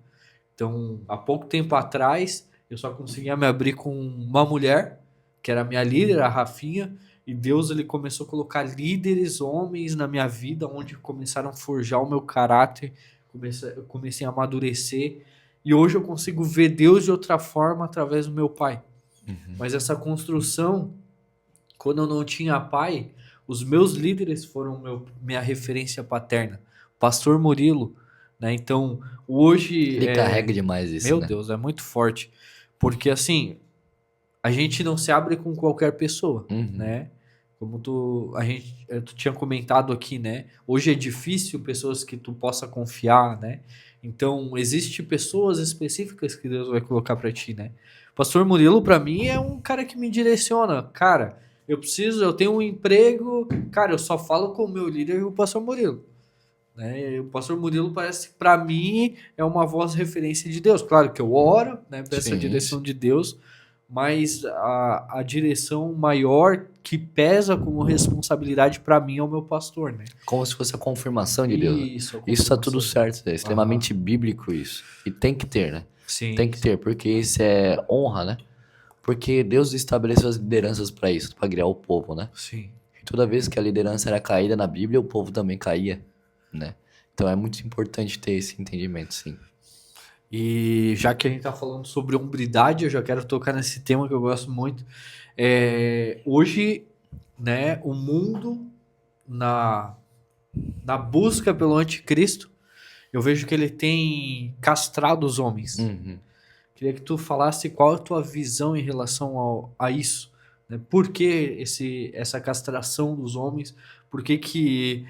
Então, há pouco tempo atrás, eu só conseguia me abrir com uma mulher, que era a minha líder, a Rafinha, e Deus ele começou a colocar líderes, homens na minha vida, onde começaram a forjar o meu caráter, eu comecei a amadurecer, e hoje eu consigo ver Deus de outra forma através do meu pai. Mas essa construção, quando eu não tinha pai, os meus líderes foram minha referência paterna. Pastor Murilo, né? Então, hoje, ele carrega demais isso, meu né? Deus, é muito forte. Porque, assim, a gente não se abre com qualquer pessoa, né? Como tu tinha comentado aqui, né? Hoje é difícil pessoas que tu possa confiar, né? Então, existe pessoas específicas que Deus vai colocar pra ti, né? Pastor Murilo, pra mim, é um cara que me direciona. Cara, eu tenho um emprego, cara, eu só falo com o meu líder e o Pastor Murilo. Né? E o Pastor Murilo parece, pra mim, é uma voz referência de Deus. Claro que eu oro, né? Peço a Sim, direção de Deus, mas a direção maior que pesa como responsabilidade pra mim é o meu pastor, né? como se fosse a confirmação de Deus. Isso, a Isso tá tudo confirmação. certo, é extremamente bíblico isso. E tem que ter, né? Sim. Tem que ter, porque isso é honra, né? Porque Deus estabeleceu as lideranças para isso, para guiar o povo, né? Sim. E toda vez que a liderança era caída na Bíblia, o povo também caía, né? Então é muito importante ter esse entendimento, sim. E já que a gente tá falando sobre hombridade, eu já quero tocar nesse tema que eu gosto muito. Hoje, né, o mundo na busca pelo anticristo, eu vejo que ele tem castrado os homens. Queria que tu falasse qual é a tua visão em relação a isso. Né? Por que essa castração dos homens? Por que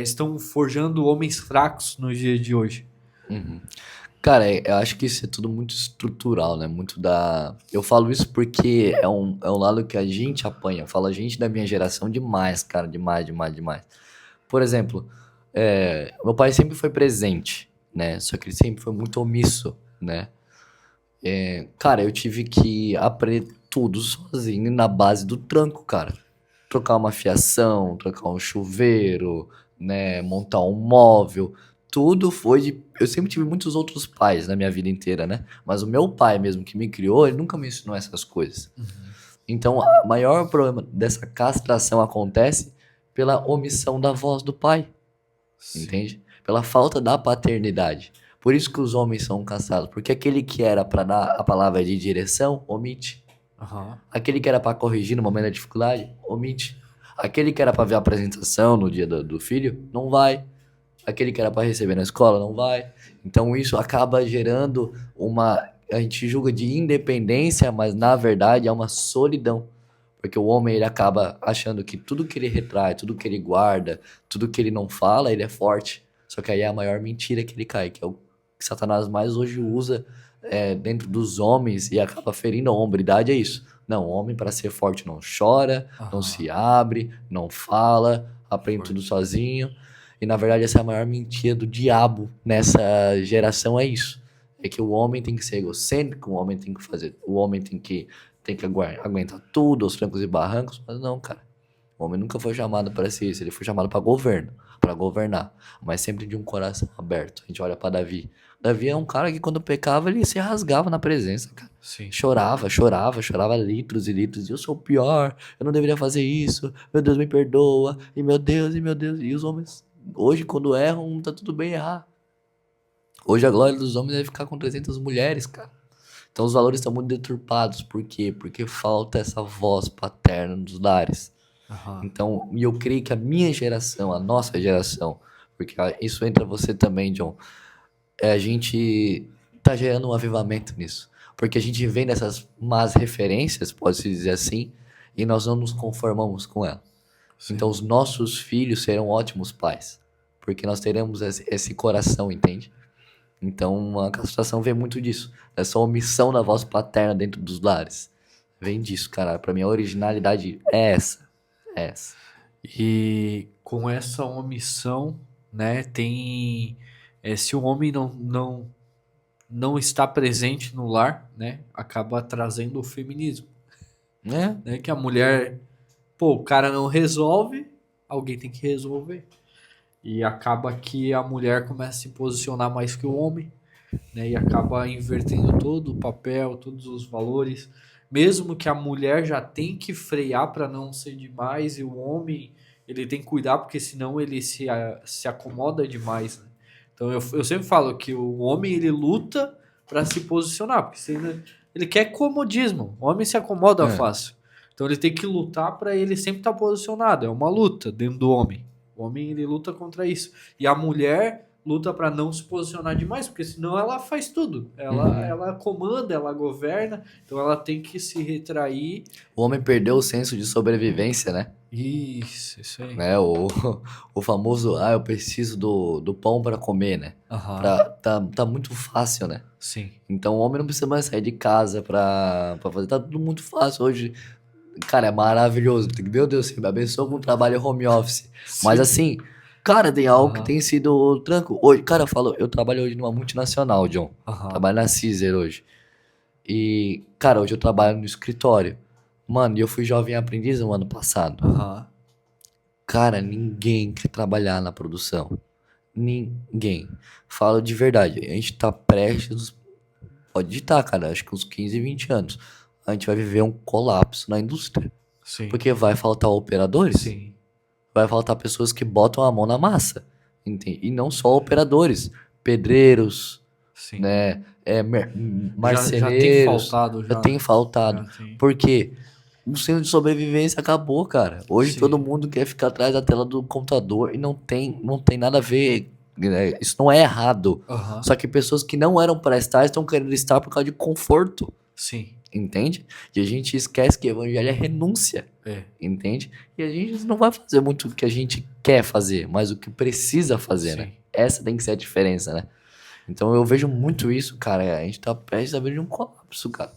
estão forjando homens fracos nos dias de hoje? Cara, eu acho que isso é tudo muito estrutural, né? Muito da. Eu falo isso porque é um lado que a gente apanha. Eu falo a gente da minha geração demais, cara. Demais, demais, demais. Por exemplo, meu pai sempre foi presente, né? Só que ele sempre foi muito omisso, né? Cara, eu tive que aprender tudo sozinho na base do tranco, cara. trocar uma fiação, trocar um chuveiro, né, montar um móvel, tudo foi de... Eu sempre tive muitos outros pais na minha vida inteira, né? Mas o meu pai mesmo que me criou, ele nunca me ensinou essas coisas. Então, o maior problema dessa castração acontece pela omissão da voz do pai, Sim. entende? Pela falta da paternidade. Por isso que os homens são castrados, porque aquele que era para dar a palavra de direção, omite. Aham. Aquele que era para corrigir no momento da dificuldade, omite. Aquele que era para ver a apresentação no dia do filho, não vai. Aquele que era para receber na escola, não vai. Então isso acaba gerando uma... A gente julga de independência, mas na verdade é uma solidão. Porque o homem ele acaba achando que tudo que ele retrai, tudo que ele guarda, tudo que ele não fala, ele é forte. Só que aí é a maior mentira que ele cai, que é o que Satanás mais hoje usa dentro dos homens e acaba ferindo a hombridade, é isso. Não, o homem para ser forte não chora, não Aham. se abre, não fala, aprende Forte. tudo sozinho. E na verdade essa é a maior mentira do diabo nessa geração, é isso. É que o homem tem que ser egocêntrico, o homem tem que fazer, o homem tem que aguentar tudo, aos trancos e barrancos, mas não, cara. O homem nunca foi chamado para ser isso, ele foi chamado para governo, para governar, mas sempre de um coração aberto. A gente olha para Davi. Davi é um cara que quando pecava ele se rasgava na presença, cara. Sim. Chorava litros e litros. Eu sou o pior, eu não deveria fazer isso. Meu Deus, me perdoa. E meu Deus, e meu Deus. E os homens, hoje, quando erram, tá tudo bem errar. Hoje a glória dos homens é ficar com 300 mulheres, cara. Então os valores estão muito deturpados. Por quê? Porque falta essa voz paterna nos lares. Aham. Então, e eu creio que a minha geração, a nossa geração, porque isso entra você também, John, a gente tá gerando um avivamento nisso. Porque a gente vem dessas más referências, pode-se dizer assim, e nós não nos conformamos com ela. Sim. Então os nossos filhos serão ótimos pais, porque nós teremos esse coração, entende? Então a castração vem muito disso, essa omissão da voz paterna dentro dos lares. Vem disso, cara. Pra mim a originalidade é essa. É essa. E com essa omissão, né, tem... se o homem não está presente no lar, né, acaba trazendo o feminismo, Né? né, que a mulher, pô, o cara não resolve, alguém tem que resolver. E acaba que a mulher começa a se posicionar mais que o homem, né, e acaba invertendo todo o papel, todos os valores, mesmo que a mulher já tem que frear para não ser demais e o homem ele tem que cuidar porque senão ele se acomoda demais, né? Então eu sempre falo que o homem ele luta para se posicionar, porque ele quer comodismo, o homem se acomoda É. fácil, então ele tem que lutar para ele sempre estar posicionado, é uma luta dentro do homem. O homem ele luta contra isso e a mulher luta para não se posicionar demais, porque senão ela faz tudo. Ela comanda, ela governa, então ela tem que se retrair. O homem perdeu o senso de sobrevivência, né? Isso aí. Né? O famoso, eu preciso do pão para comer, né? Aham. Tá muito fácil, né? Sim. Então o homem não precisa mais sair de casa pra fazer. Tá tudo muito fácil hoje. Cara, é maravilhoso. Meu Deus, me abençoa com o trabalho home office. Mas assim, cara, tem algo que Aham. tem sido tranco. Hoje, cara, eu trabalho hoje numa multinacional, John. Aham. Trabalho na Caesar hoje. E, cara, hoje eu trabalho no escritório. Mano, e eu fui jovem aprendiz no ano passado. Aham. Cara, ninguém quer trabalhar na produção. Ninguém. Falo de verdade. A gente tá prestes. Pode estar, cara. Acho que uns 15, 20 anos. A gente vai viver um colapso na indústria. Sim. Porque vai faltar operadores. Sim. Vai faltar pessoas que botam a mão na massa. Entende? E não só operadores. Pedreiros, Sim. né? Já tem Marceneiros. faltado Já tem faltado. Já tem. Por quê? O senso de sobrevivência acabou, cara. Hoje Sim. todo mundo quer ficar atrás da tela do computador e não tem nada a ver. Né? Isso não é errado. Aham. Só que pessoas que não eram para estar estão querendo estar por causa de conforto. Sim. Entende? E a gente esquece que evangelho é renúncia. É. Entende? E a gente não vai fazer muito o que a gente quer fazer, mas o que precisa fazer, né? Sim. Essa tem que ser a diferença, né? Então eu vejo muito isso, cara. A gente tá prestes a ver um colapso, cara.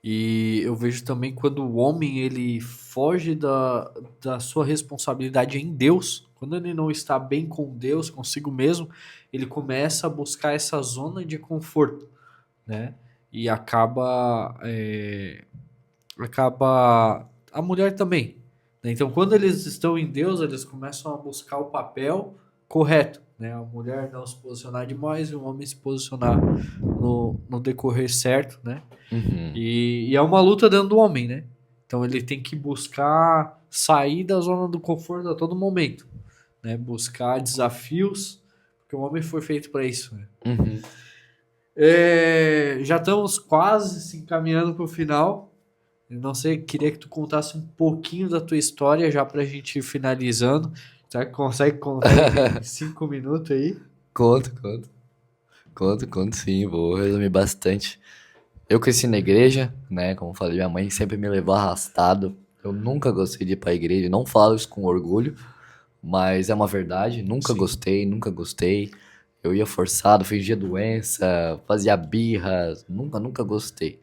E eu vejo também quando o homem ele foge da sua responsabilidade em Deus, quando ele não está bem com Deus, consigo mesmo, ele começa a buscar essa zona de conforto, né? E acaba a mulher também, né? Então, quando eles estão em Deus, eles começam a buscar o papel correto, né? A mulher não se posicionar demais e o homem se posicionar no decorrer certo, né? Uhum. E é uma luta dentro do homem, né? Então ele tem que buscar sair da zona do conforto a todo momento, né? Buscar desafios, porque o homem foi feito para isso, né? Uhum. Já estamos quase se encaminhando para o final. Eu não sei, queria que tu contasse um pouquinho da tua história já pra gente ir finalizando. Será que consegue contar em 5 minutos aí? Conto sim, vou resumir bastante. Eu cresci na igreja, né? Como eu falei, minha mãe sempre me levou arrastado. Eu nunca gostei de ir pra igreja, não falo isso com orgulho, mas é uma verdade. Nunca Sim. gostei, nunca gostei. Eu ia forçado, fingia doença, fazia birra, nunca gostei.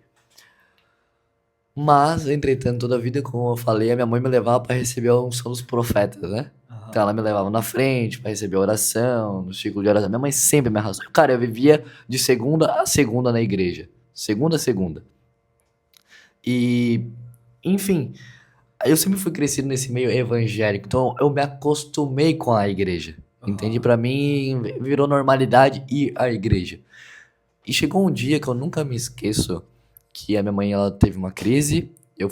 Mas, entretanto, toda a vida, como eu falei, a minha mãe me levava para receber a unção dos profetas, né? Então ela me levava na frente para receber a oração, no ciclo de oração. Minha mãe sempre me arrasou. Cara, eu vivia de segunda a segunda na igreja. Segunda a segunda. E, enfim, eu sempre fui crescido nesse meio evangélico, então eu me acostumei com a igreja. Entende? Pra mim, virou normalidade ir à igreja. E chegou um dia que eu nunca me esqueço, que a minha mãe ela teve uma crise. Eu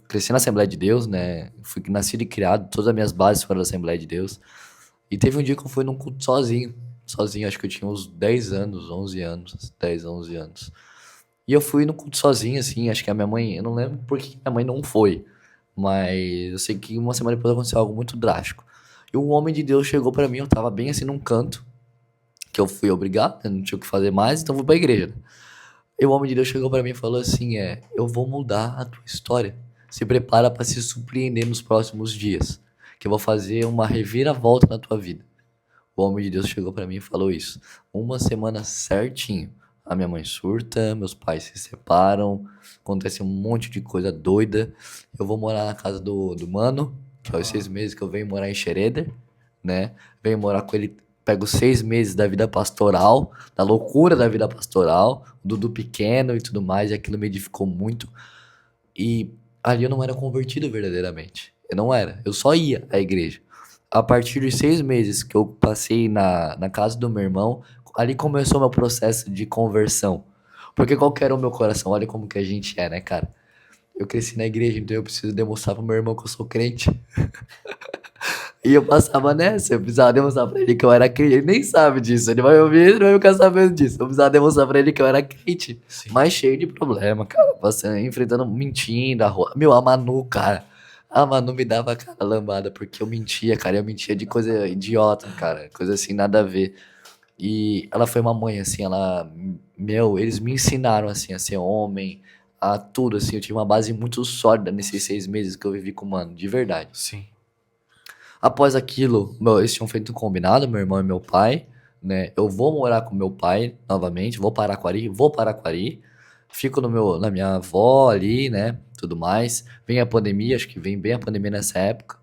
cresci na Assembleia de Deus, né? Fui nascido e criado, todas as minhas bases foram da Assembleia de Deus. E teve um dia que eu fui num culto sozinho, acho que eu tinha uns 10 anos, 11 anos, 10, 11 anos. E eu fui no culto sozinho, assim, acho que a minha mãe, eu não lembro por que minha mãe não foi, mas eu sei que uma semana depois aconteceu algo muito drástico. E um homem de Deus chegou pra mim, eu tava bem assim num canto, que eu fui obrigado, eu não tinha o que fazer mais, então fui pra igreja, né? E o homem de Deus chegou pra mim e falou assim, eu vou mudar a tua história. Se prepara pra se surpreender nos próximos dias, que eu vou fazer uma reviravolta na tua vida. O homem de Deus chegou pra mim e falou isso. Uma semana certinho. A minha mãe surta, meus pais se separam, acontece um monte de coisa doida. Eu vou morar na casa do mano, que é os 6 meses que eu venho morar em Xereder, né? Venho morar com ele, pego 6 meses da vida pastoral, da loucura da vida pastoral, o Dudu pequeno e tudo mais, e aquilo me edificou muito. E ali eu não era convertido verdadeiramente. Eu não era, eu só ia à igreja. A partir dos 6 meses que eu passei na casa do meu irmão, ali começou meu processo de conversão. Porque qual que era o meu coração? Olha como que a gente é, né, cara? Eu cresci na igreja, então eu preciso demonstrar pro meu irmão que eu sou crente. E eu passava nessa, eu precisava demonstrar pra ele que eu era crente. Ele nem sabe disso, ele vai ouvir, ele vai ficar sabendo disso. Eu precisava demonstrar pra ele que eu era crente. Sim. Mas cheio de problema, cara. Passando, enfrentando, mentindo, meu, a Manu, cara. A Manu me dava cara lambada, porque eu mentia, cara. Eu mentia de coisa idiota, cara. Coisa assim, nada a ver. E ela foi uma mãe, assim, eles me ensinaram, assim, a ser homem, a tudo, assim. Eu tive uma base muito sólida nesses 6 meses que eu vivi com o mano, de verdade. Sim. Após aquilo, eles tinham feito um combinado, meu irmão e meu pai, né? Eu vou morar com meu pai novamente, vou para Araquari, fico na minha avó ali, né? Tudo mais. Vem a pandemia, acho que vem bem a pandemia nessa época.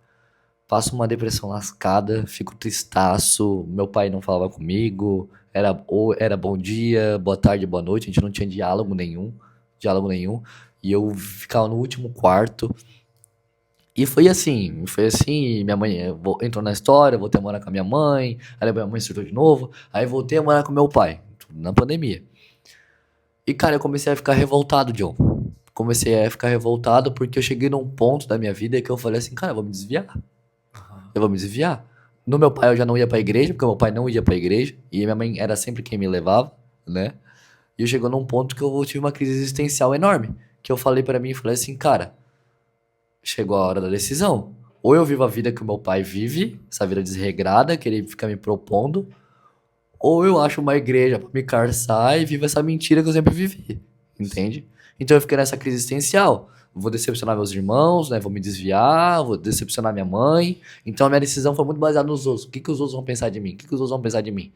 Passo uma depressão lascada, fico tristaço, meu pai não falava comigo, era bom dia, boa tarde, boa noite, a gente não tinha diálogo nenhum, e eu ficava no último quarto, e foi assim, e minha mãe entrou na história, voltei a morar com a minha mãe, aí minha mãe surtou de novo, aí voltei a morar com meu pai, tudo na pandemia. E cara, eu comecei a ficar revoltado, John. Comecei a ficar revoltado porque eu cheguei num ponto da minha vida que eu falei assim, cara, eu vou me desviar. Eu vou me desviar. No meu pai eu já não ia pra igreja, porque meu pai não ia pra igreja, e minha mãe era sempre quem me levava, né? E eu chegou num ponto que eu tive uma crise existencial enorme, que eu falei pra mim, falei assim, cara, chegou a hora da decisão. Ou eu vivo a vida que o meu pai vive, essa vida desregrada que ele fica me propondo, ou eu acho uma igreja pra me carçar e vivo essa mentira que eu sempre vivi, entende? Então eu fiquei nessa crise existencial. Vou decepcionar meus irmãos, né? Vou me desviar, vou decepcionar minha mãe. Então a minha decisão foi muito baseada nos outros. O que que os outros vão pensar de mim? O que que os outros vão pensar de mim?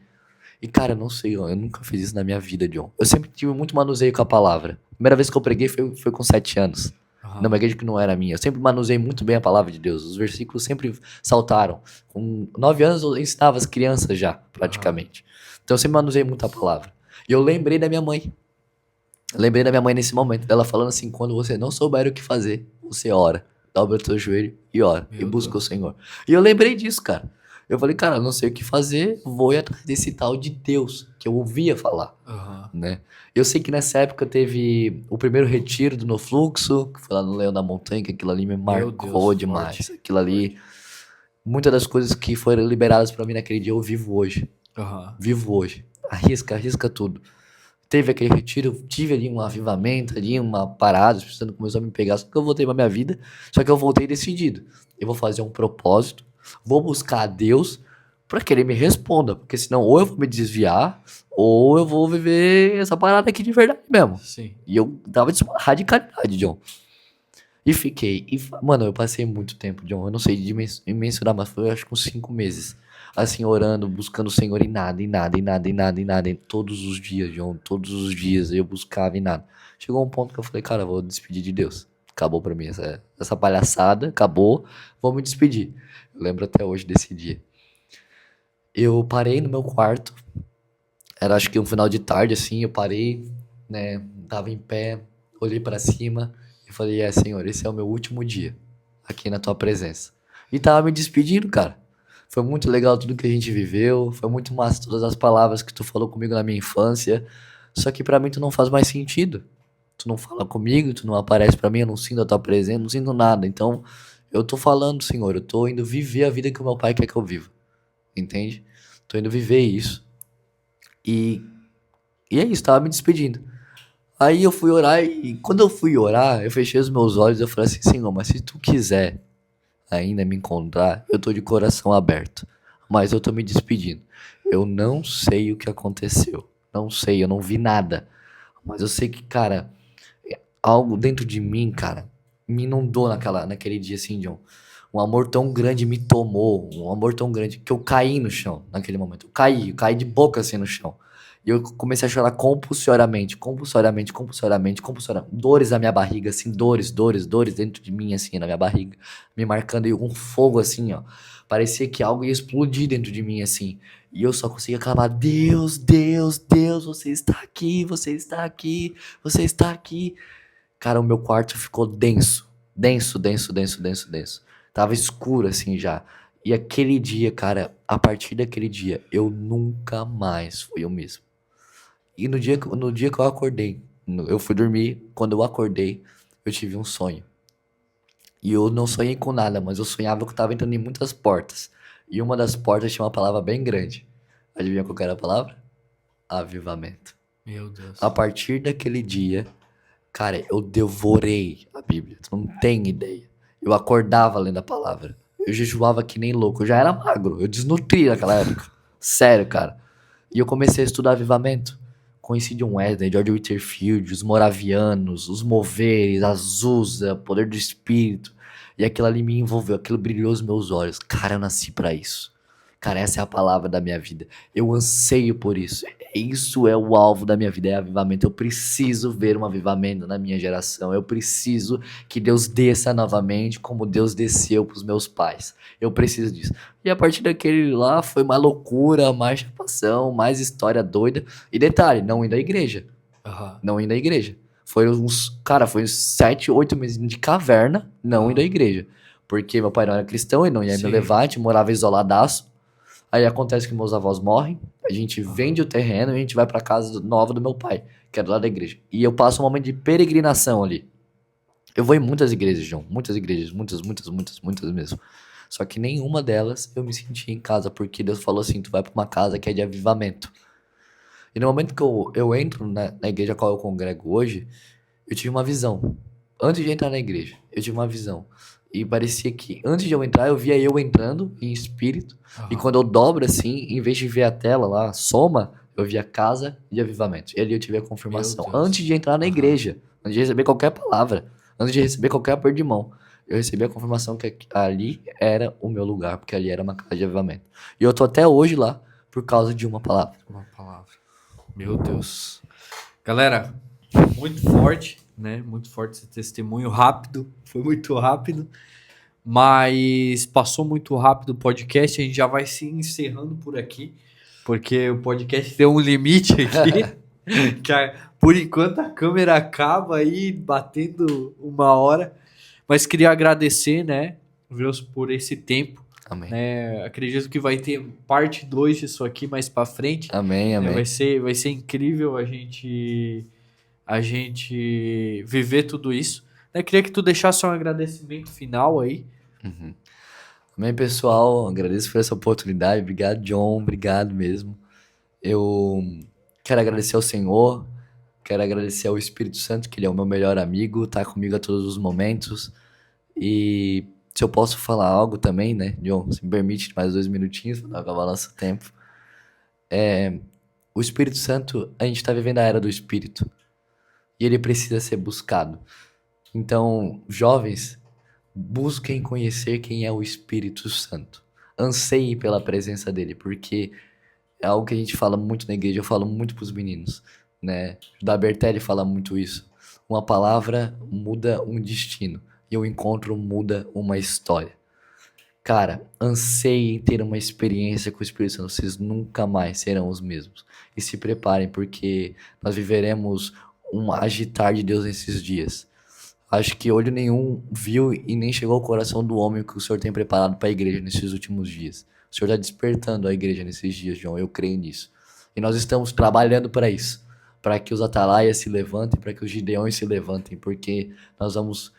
E cara, eu não sei, eu nunca fiz isso na minha vida, John. Eu sempre tive muito manuseio com a palavra. A primeira vez que eu preguei foi com 7 anos. Numa igreja que não era minha. Eu sempre manuseei muito bem a palavra de Deus. Os versículos sempre saltaram. Com 9 anos eu ensinava as crianças já, praticamente. Então eu sempre manuseei muito a palavra. E eu lembrei da minha mãe. Lembrei da minha mãe nesse momento. Ela falando assim, quando você não souber o que fazer, você ora. dobra o teu joelho e ora. E Meu busca o Deus. Senhor. E eu lembrei disso, cara. Eu falei, cara, eu não sei o que fazer, vou ir atrás desse tal de Deus, que eu ouvia falar, Aham. né? Eu sei que nessa época teve o primeiro retiro do No Fluxo, que foi lá no Leão da Montanha, que aquilo ali me Meu marcou Deus, demais. forte. Aquilo ali, muitas das coisas que foram liberadas pra mim naquele dia, eu vivo hoje. Aham. Vivo hoje. Arrisca, arrisca tudo. Teve aquele retiro, eu tive ali um avivamento, ali uma parada, precisando começou a me pegar, só que eu voltei pra minha vida, só que eu voltei decidido. Eu vou fazer um propósito, vou buscar a Deus pra que ele me responda, porque senão ou eu vou me desviar, ou eu vou viver essa parada aqui de verdade mesmo. Sim. E eu tava de radicalidade, John. E fiquei. Mano, eu passei muito tempo, John. Eu não sei mensurar, mas foi acho que uns 5 meses. Assim, orando, buscando o Senhor e nada, e nada, e nada, e nada, e nada. E todos os dias, John. Todos os dias eu buscava e nada. Chegou um ponto que eu falei, cara, eu vou despedir de Deus. Acabou pra mim essa palhaçada, acabou. Vou me despedir. Eu lembro até hoje desse dia. Eu parei no meu quarto. Era acho que um final de tarde, assim. Eu parei, né? Tava em pé, olhei pra cima. E falei, Senhor, esse é o meu último dia aqui na tua presença. E tava me despedindo, cara. Foi muito legal tudo que a gente viveu. Foi muito massa todas as palavras que tu falou comigo na minha infância. Só que pra mim tu não faz mais sentido. Tu não fala comigo, tu não aparece pra mim, eu não sinto a tua presença, não sinto nada. Então, eu tô falando, Senhor, eu tô indo viver a vida que o meu pai quer que eu viva. Entende? Tô indo viver isso. E, e é isso, tava me despedindo. Aí eu fui orar e quando eu fui orar, eu fechei os meus olhos e eu falei assim, Senhor, mas se tu quiser ainda me encontrar, eu tô de coração aberto. Mas eu tô me despedindo. Eu não sei o que aconteceu. Não sei, eu não vi nada. Mas eu sei que, cara, algo dentro de mim, cara, me inundou naquele dia assim, John. Um amor tão grande me tomou, um amor tão grande que eu caí no chão naquele momento. Eu caí de boca assim no chão. E eu comecei a chorar compulsoriamente, compulsoriamente, compulsoriamente, compulsoriamente. Dores na minha barriga, assim, dores, dores, dores dentro de mim, assim, na minha barriga. Me marcando e um fogo, assim, ó. Parecia que algo ia explodir dentro de mim, assim. E eu só conseguia clamar: Deus, Deus, Deus, você está aqui, você está aqui, você está aqui. Cara, o meu quarto ficou denso. Denso, denso, denso, denso, denso. Tava escuro assim já. E aquele dia, cara, a partir daquele dia, eu nunca mais fui o mesmo. E no dia que eu acordei, eu fui dormir, quando eu acordei, eu tive um sonho. E eu não sonhei com nada, mas eu sonhava que eu tava entrando em muitas portas. E uma das portas tinha uma palavra bem grande. Adivinha qual que era a palavra? Avivamento. Meu Deus. A partir daquele dia, cara, eu devorei a Bíblia. Tu não tem ideia. Eu acordava lendo a palavra. Eu jejuava que nem louco. Eu já era magro. Eu desnutri naquela época. Sério, cara. E eu comecei a estudar avivamento. Conheci John Wesley, George Whitefield, os Moravianos, os Moveres, Azusa, Poder do Espírito. E aquilo ali me envolveu, aquilo brilhou os meus olhos. Cara, eu nasci pra isso. Cara, essa é a palavra da minha vida. Eu anseio por isso. Isso é o alvo da minha vida, é avivamento. Eu preciso ver um avivamento na minha geração. Eu preciso que Deus desça novamente como Deus desceu pros meus pais. Eu preciso disso. E a partir daquele lá foi uma loucura, mais chapação, mais história doida. E detalhe, não indo à igreja. Aham. Não indo à igreja. Foi uns 7, 8 meses de caverna, não indo à igreja. Porque meu pai não era cristão, ele não ia me Sim. levar, a gente morava isoladaço. Aí acontece que meus avós morrem, a gente vende o terreno e a gente vai pra casa nova do meu pai, que é do lado da igreja. E eu passo um momento de peregrinação ali. Eu vou em muitas igrejas, João. Muitas igrejas, muitas, muitas, muitas, muitas mesmo. Só que nenhuma delas eu me senti em casa, porque Deus falou assim: tu vai pra uma casa que é de avivamento. E no momento que eu entro na igreja a qual eu congrego hoje, eu tive uma visão. Antes de entrar na igreja, eu tive uma visão. E parecia que antes de eu entrar, eu via eu entrando em espírito. E Aham. quando eu dobro assim, em vez de ver a tela lá, soma, eu via casa de avivamento. E ali eu tive a confirmação. Meu Deus. Antes de entrar na Aham. igreja, antes de receber qualquer palavra, antes de receber qualquer aperto de mão, eu recebi a confirmação que ali era o meu lugar, porque ali era uma casa de avivamento. E eu tô até hoje lá por causa de uma palavra. Uma palavra. Meu Deus. Galera, muito forte, né? Muito forte esse testemunho, rápido. Foi muito rápido. Mas passou muito rápido o podcast. A gente já vai se encerrando por aqui. Porque o podcast tem um limite aqui. Por enquanto a câmera acaba aí batendo 1 hora. Mas queria agradecer, né, Wilson, por esse tempo. Amém. Né? Acredito que vai ter parte 2 disso aqui mais pra frente. Amém, Né? amém. Vai ser incrível a gente viver tudo isso. Né? Queria que tu deixasse um agradecimento final aí. Amém, pessoal. Agradeço por essa oportunidade. Obrigado, John. Obrigado mesmo. Eu quero agradecer ao Senhor. Quero agradecer ao Espírito Santo, que ele é o meu melhor amigo, tá comigo a todos os momentos. E se eu posso falar algo também, né, John? Se me permite mais 2 minutinhos para não acabar nosso tempo. O Espírito Santo, a gente tá vivendo a era do Espírito. E ele precisa ser buscado. Então, jovens, busquem conhecer quem é o Espírito Santo. Anseiem pela presença dele, porque é algo que a gente fala muito na igreja, eu falo muito pros meninos, né? Da Bertelli fala muito isso. Uma palavra muda um destino e o encontro muda uma história. Cara, anseiem ter uma experiência com o Espírito Santo, vocês nunca mais serão os mesmos. E se preparem, porque nós viveremos um agitar de Deus nesses dias. Acho que olho nenhum viu e nem chegou ao coração do homem o que o Senhor tem preparado para a igreja nesses últimos dias. O Senhor está despertando a igreja nesses dias, João, eu creio nisso. E nós estamos trabalhando para isso, para que os atalaias se levantem, para que os gideões se levantem, porque nós vamos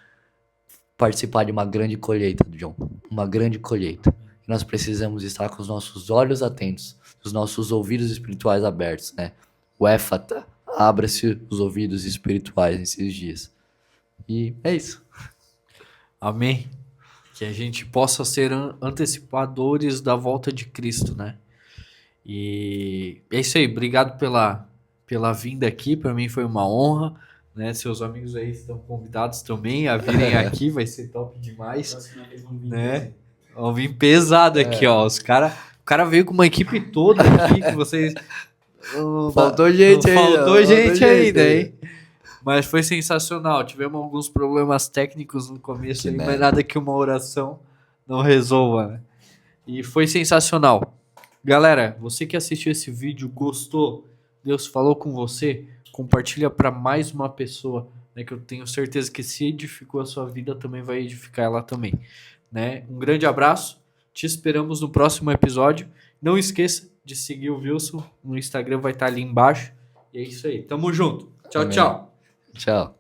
participar de uma grande colheita, John, uma grande colheita. E nós precisamos estar com os nossos olhos atentos, os nossos ouvidos espirituais abertos, né? O éfata, abra-se os ouvidos espirituais nesses dias. E é isso. Amém. Que a gente possa ser antecipadores da volta de Cristo, né? E é isso aí. Obrigado pela vinda aqui. Para mim foi uma honra, né? Seus amigos aí estão convidados também a virem aqui. Vai ser top demais, Próxima vez vamos vir né? Vão vir pesado aqui, ó. O cara veio com uma equipe toda aqui que vocês... Faltou gente ainda. Faltou gente ainda, hein? Mas foi sensacional. Tivemos alguns problemas técnicos no começo, aí, mas nada que uma oração não resolva, né? E foi sensacional. Galera, você que assistiu esse vídeo, gostou, Deus falou com você, compartilha para mais uma pessoa, né? Que eu tenho certeza que se edificou a sua vida, também vai edificar ela também, né? Um grande abraço. Te esperamos no próximo episódio. Não esqueça de seguir o Wilson no Instagram, vai estar ali embaixo. E é isso aí. Tamo junto. Tchau, Amém. tchau. Tchau.